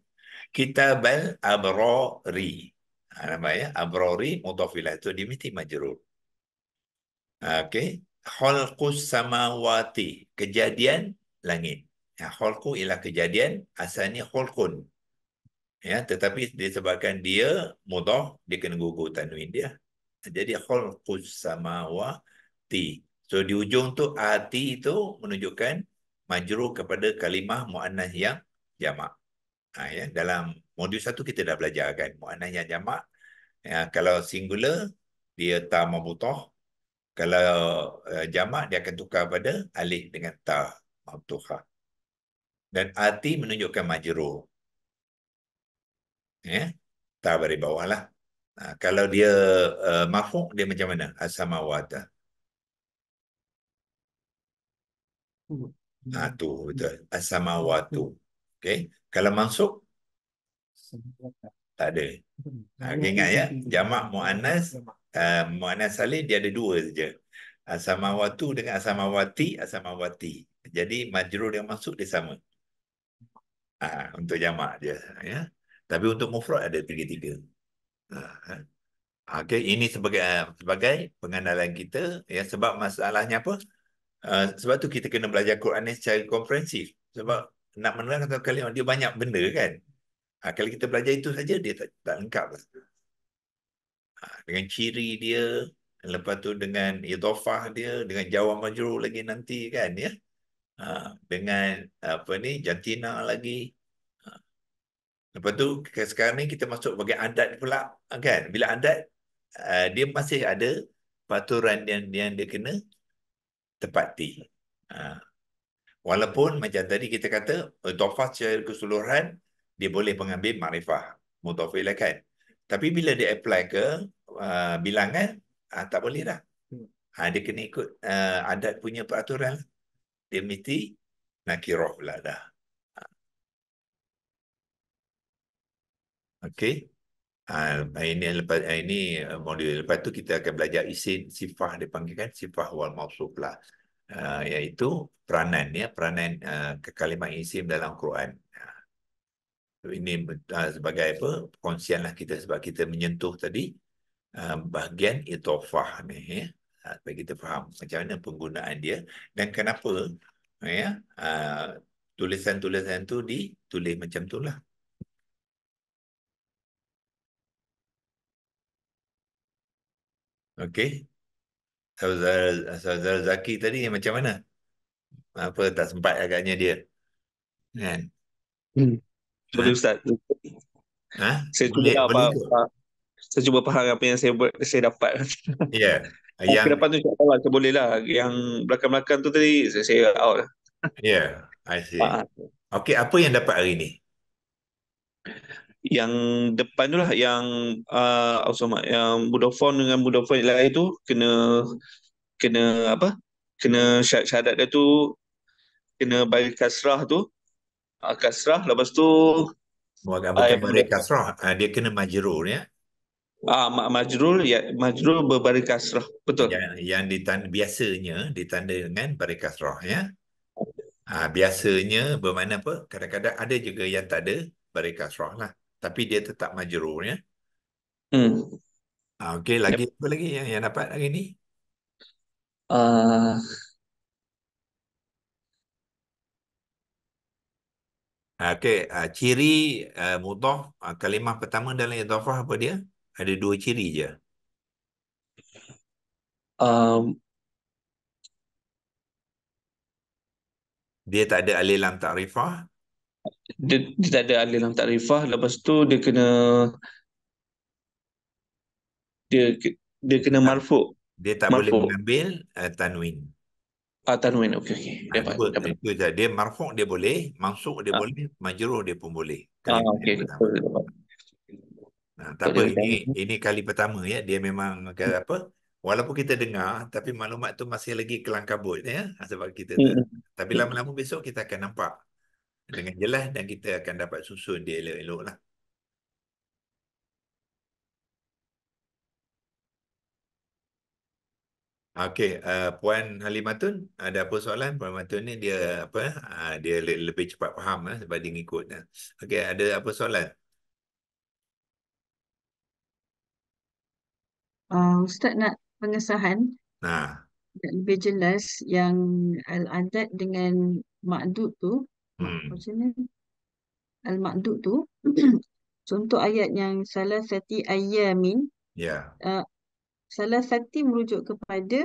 Kitabal abrari. Namanya abrari mudhaf ilaih tu dia mesti majrur. Okey, khalqus samawati, kejadian langit. Khalqu ialah kejadian, asalnya khalqun. Ya, tetapi disebabkan dia mudhaf, dia kena gugur tanwin dia. Jadi khalqus samawati. So di ujung tu ati itu menunjukkan majrur kepada kalimah muannas yang jamak. Ya, dalam modul 1 kita dah belajar kan muannas yang jamak. Ya, kalau singular dia ta mabutah. Kalau jamak dia akan tukar pada alif dengan ta maftuhah. Dan ati menunjukkan majrur. Ya, ta baris bawah lah. Kalau dia maf'ul dia macam mana? As-samawata. Tu betul. As-samawatu. Okey. Kalau mansub tak ada. Ingat ya, jamak muannas muannas salim dia ada dua saja. As-samawatu dengan as-samawati, as-samawati. Jadi majrur yang masuk dia sama. Untuk jamak dia ya. Tapi untuk mufrad ada tiga-tiga. Okey, ini sebagai pengenalan kita ya, sebab masalahnya apa? Sebab tu kita kena belajar Quran ni secara komprehensif. Sebab nak menerangkan satu kalimah dia banyak benda kan. Kalau kita belajar itu saja dia tak lengkap lah. Dengan ciri dia, lepas tu dengan idhafah dia, dengan jawab majrur lagi nanti kan ya. Dengan apa ni jantina lagi. Lepas tu sekarang ni kita masuk bagi adat pula kan. Bila adat dia masih ada peraturan yang dia kena tepati. Walaupun macam tadi kita kata idhafah secara keseluruhan dia boleh mengambil makrifah mudhaf ilaih kan. Tapi bila dia apply ke bilangan tak boleh dah. Dia kena ikut adat punya peraturan. Dia mesti nakirah pula dah. Okey. Ini modul lepas tu kita akan belajar isim sifah dipanggilkan sifah wal mausuf lah. Iaitu peranan ya, peranan kalimah isim dalam Quran. Ini sebagai apa? Perkongsian lah kita sebab kita menyentuh tadi bahagian itofah ni ya. Supaya kita faham macam mana penggunaan dia dan kenapa ya tulisan-tulisan tu ditulis macam tu lah. Okey. Saudara Zaki tadi macam mana? Apa tak sempat agaknya dia? Kan? Sorry Ha? Ustaz. Ha? Saya cuba Boleh ikut. saya cuba faham apa yang saya dapat. Ya. Ke Yang depan tu insya-Allah saya boleh lah. Yang belakang-belakang tu tadi saya out lah. ya, I see. Ah, Okey, apa yang dapat hari ni? yang depan tu lah yang Ausoma, yang Vodafone dengan Vodafone yang lain tu kena kena apa? Kena syarat dia tu kena bagi kasrah tu, kasrah lepas tu Bukan yang baris kasrah, dia kena majrur ya. majrul berbaris kasrah. Betul. Yang biasanya ditanda dengan baris kasrah ya. Biasanya bermakna apa? Kadang-kadang ada juga yang tak ada baris kasrah lah. Tapi dia tetap majrur ya. Hmm. Okey, lagi Yep. apa lagi yang dapat hari ni? Uh, Okey, ciri mudhaf kalimah pertama dalam idhafah apa dia? Ada dua ciri je. um, Dia tak ada alif lam ta'rifah. dia tak ada alif lam takrifah, lepas tu dia dia kena marfu. Dia tak boleh Marfu. mengambil tanwin. Tanwin. Okey okey. Dapat dapat. Itu saja. Dia marfu' dia boleh, mansuk dia Ah, boleh, majrur dia pun boleh. Kalimah okey yang okey. pertama. Dapat. Tak Betul apa, dia macam. ini kali pertama ya. Dia memang kata apa? Walaupun kita dengar, tapi maklumat tu masih lagi kelang kabut ya. Sebab kita tu. Tapi lama-lama besok kita akan nampak dengan jelas dan kita akan dapat susun dia elok-elok lah. Okey, Puan Halimatun, ada apa soalan? Puan Halimatun ni dia apa? Dia lebih cepat faham sebab dia ngikut. Okey, ada apa soalan? Ustaz nak pengesahan Nah, lebih jelas yang al-adad dengan ma'dud tu, hmm, macam mana? Al-ma'dud tu, contoh ayat yang salah sati ayyamin, ya, uh, salah sati merujuk kepada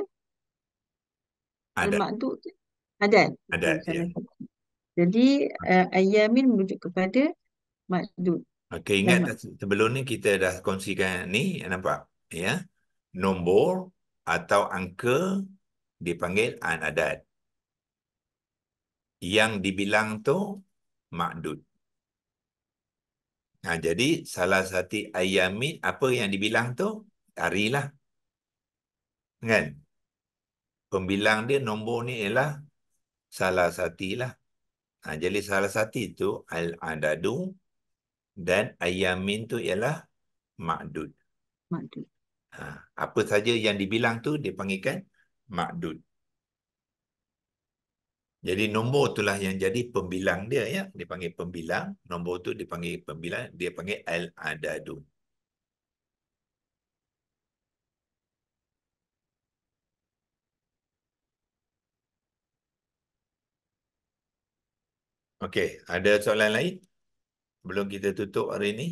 ada, al-ma'dud tu, adad, bukan ada, ya. salah sati. Jadi ayyamin merujuk kepada ma'dud Okey, dan ingat tak sebelum ni kita dah kongsikan ni, nampak? Ya, nombor atau angka dipanggil an-adad. Yang dibilang tu ma'dud. Jadi salah satu ayamin apa yang dibilang tu harilah. Kan? Pembilang dia nombor ni ialah salah satu lah. Jadi salah satu itu al-adadu dan ayamin tu ialah ma'dud. ma'dud. Apa saja yang dibilang tu dipanggilkan ma'dud. Jadi nombor itulah yang jadi pembilang dia ya, dipanggil pembilang. Nombor tu dipanggil pembilang, dia panggil al-adadu. Okey, ada soalan lain? Belum kita tutup hari ini.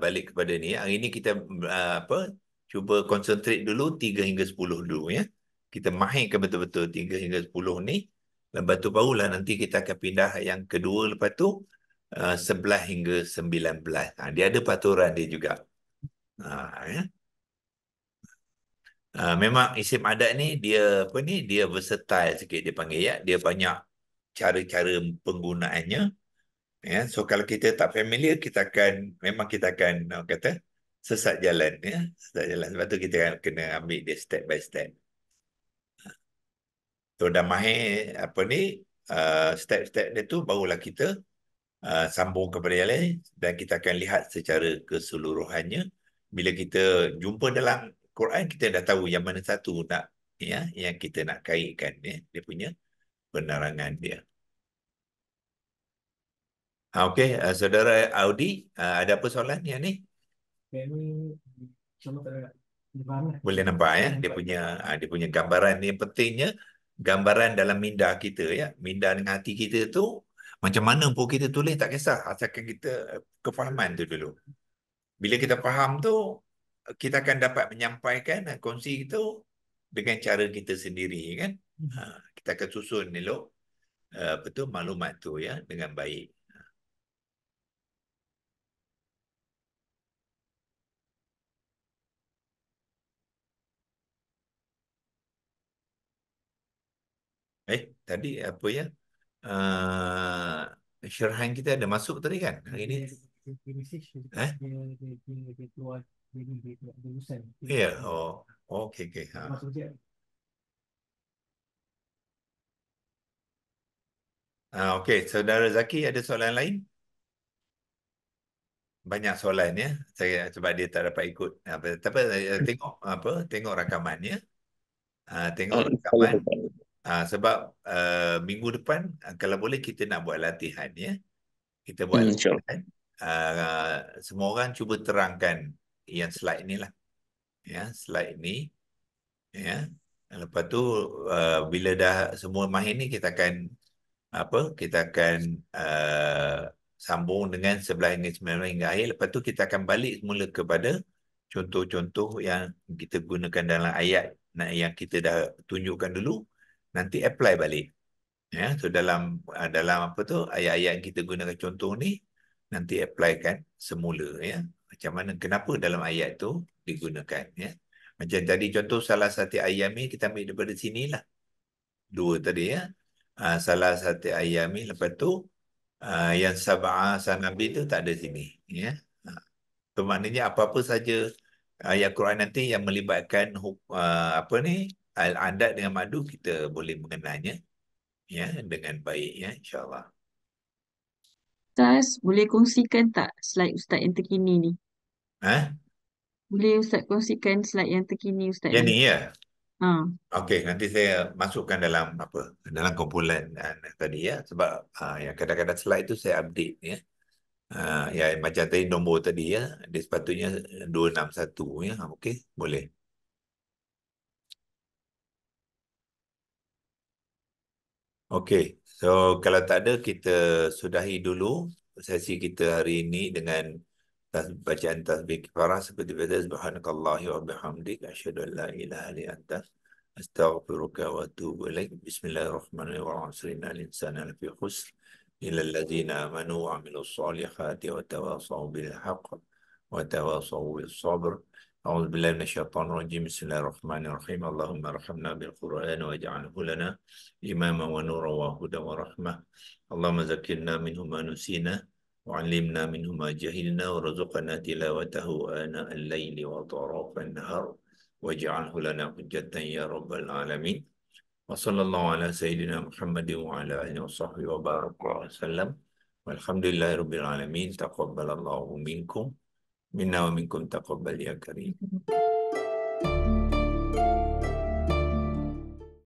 Balik kepada ni. Hari ini kita apa? Cuba konsentrate dulu 3 hingga 10 dulu ya. Kita mahirkan betul-betul 3 hingga 10 ni. Lepas tu barulah nanti kita akan pindah yang kedua lepas tu 11 hingga 19. Dia ada peraturan dia juga. Ya. Memang isim adat ni dia apa ni? Dia versatile sikit dia panggil ya. Dia banyak cara-cara penggunaannya. Ya, so kalau kita tak familiar kita akan orang kata sesat jalan ya, sesat jalan. Sebab tu kita kena ambil dia step by step. So dah mahir apa ni step-step dia tu barulah kita sambung kepada yang lain dan kita akan lihat secara keseluruhannya. Bila kita jumpa dalam Quran kita dah tahu yang mana satu nak ya yang kita nak kaitkan ya, dia punya penerangan dia. Okey, saudara Audi, ada apa soalan yang ni? Yang ni sama tak ada lebam lah. Boleh nampak ya, dia punya gambaran ni. Yang pentingnya gambaran dalam minda kita ya, minda dengan hati kita tu macam mana pun kita tulis tak kisah, asalkan kita kefahaman tu dulu. Bila kita faham tu, kita akan dapat menyampaikan kongsi itu dengan cara kita sendiri kan. Kita akan susun elok apa tu maklumat tu ya dengan baik. Tadi apa ya? Syarahan kita ada masuk tadi kan hari ni? Dia message Eh? dia keluar dia keluar lulusan. Ya, okey. Masuk je. Okey, saudara Zaki ada soalan lain? Banyak soalan ya. Saya sebab dia tak dapat ikut apa tapi tengok rakamannya. Tengok rakaman sebab minggu depan kalau boleh kita nak buat latihan ya. Kita buat InsyaAllah. latihan. Semua orang cuba terangkan yang slide ni lah. Ya, slide ni ya. Lepas tu bila dah semua mahir ni kita akan sambung dengan sebelah ini sebenarnya hingga akhir. Lepas tu kita akan balik semula kepada contoh-contoh yang kita gunakan dalam ayat yang kita dah tunjukkan dulu, nanti apply balik. Ya, so dalam apa tu ayat-ayat yang kita gunakan contoh ni nanti applykan semula ya. Macam mana kenapa dalam ayat tu digunakan ya. Macam tadi contoh salah satu ayat ni kita ambil daripada sinilah. Dua tadi ya. Salah satu ayat ni lepas tu yang sab'ah sanabi tu tak ada sini ya. So, maknanya apa-apa saja ayat Quran nanti yang melibatkan al-adat dengan madu kita boleh mengenalnya ya dengan baik ya insya-Allah. Ustaz, boleh kongsikan tak slide Ustaz yang terkini ni? Boleh Ustaz kongsikan slide yang terkini Ustaz Yang ni? ni ya. Ha. Okey, nanti saya masukkan dalam kumpulan tadi ya sebab yang kadang-kadang slide tu saya update ya. Ya macam tadi nombor tadi ya, dia sepatutnya 261 ya. Okey, boleh. Okey, so kalau tak ada kita sudahi dulu sesi kita hari ini dengan bacaan tasbih kifarah seperti biasa. Subhanakallahi wa bihamdik asyhadu an la ilaha illa anta astaghfiruka wa atubu ilaik. Bismillahirrahmanirrahim. Wa 'asrina al-insana lafi khusr illa alladzina amanu wa 'amilus solihati wa tawasaw bil haqq wa tawasaw bis sabr. أعوذ بالله من الشيطان الرجيم بسم الله الرحمن الرحيم اللهم ارحمنا بالقرآن واجعله لنا إماما ونورا وهدى ورحمة اللهم ذكرنا منه ما نسينا وعلمنا منه ما جهلنا ورزقنا تلاوته آناء الليل وأطراف النهار واجعله لنا حجة يا رب العالمين وصلى الله على سيدنا محمد وعلى آله وصحبه وبارك وسلم والحمد لله رب العالمين تقبل الله منكم منا ومنكم تقبل يا كريم.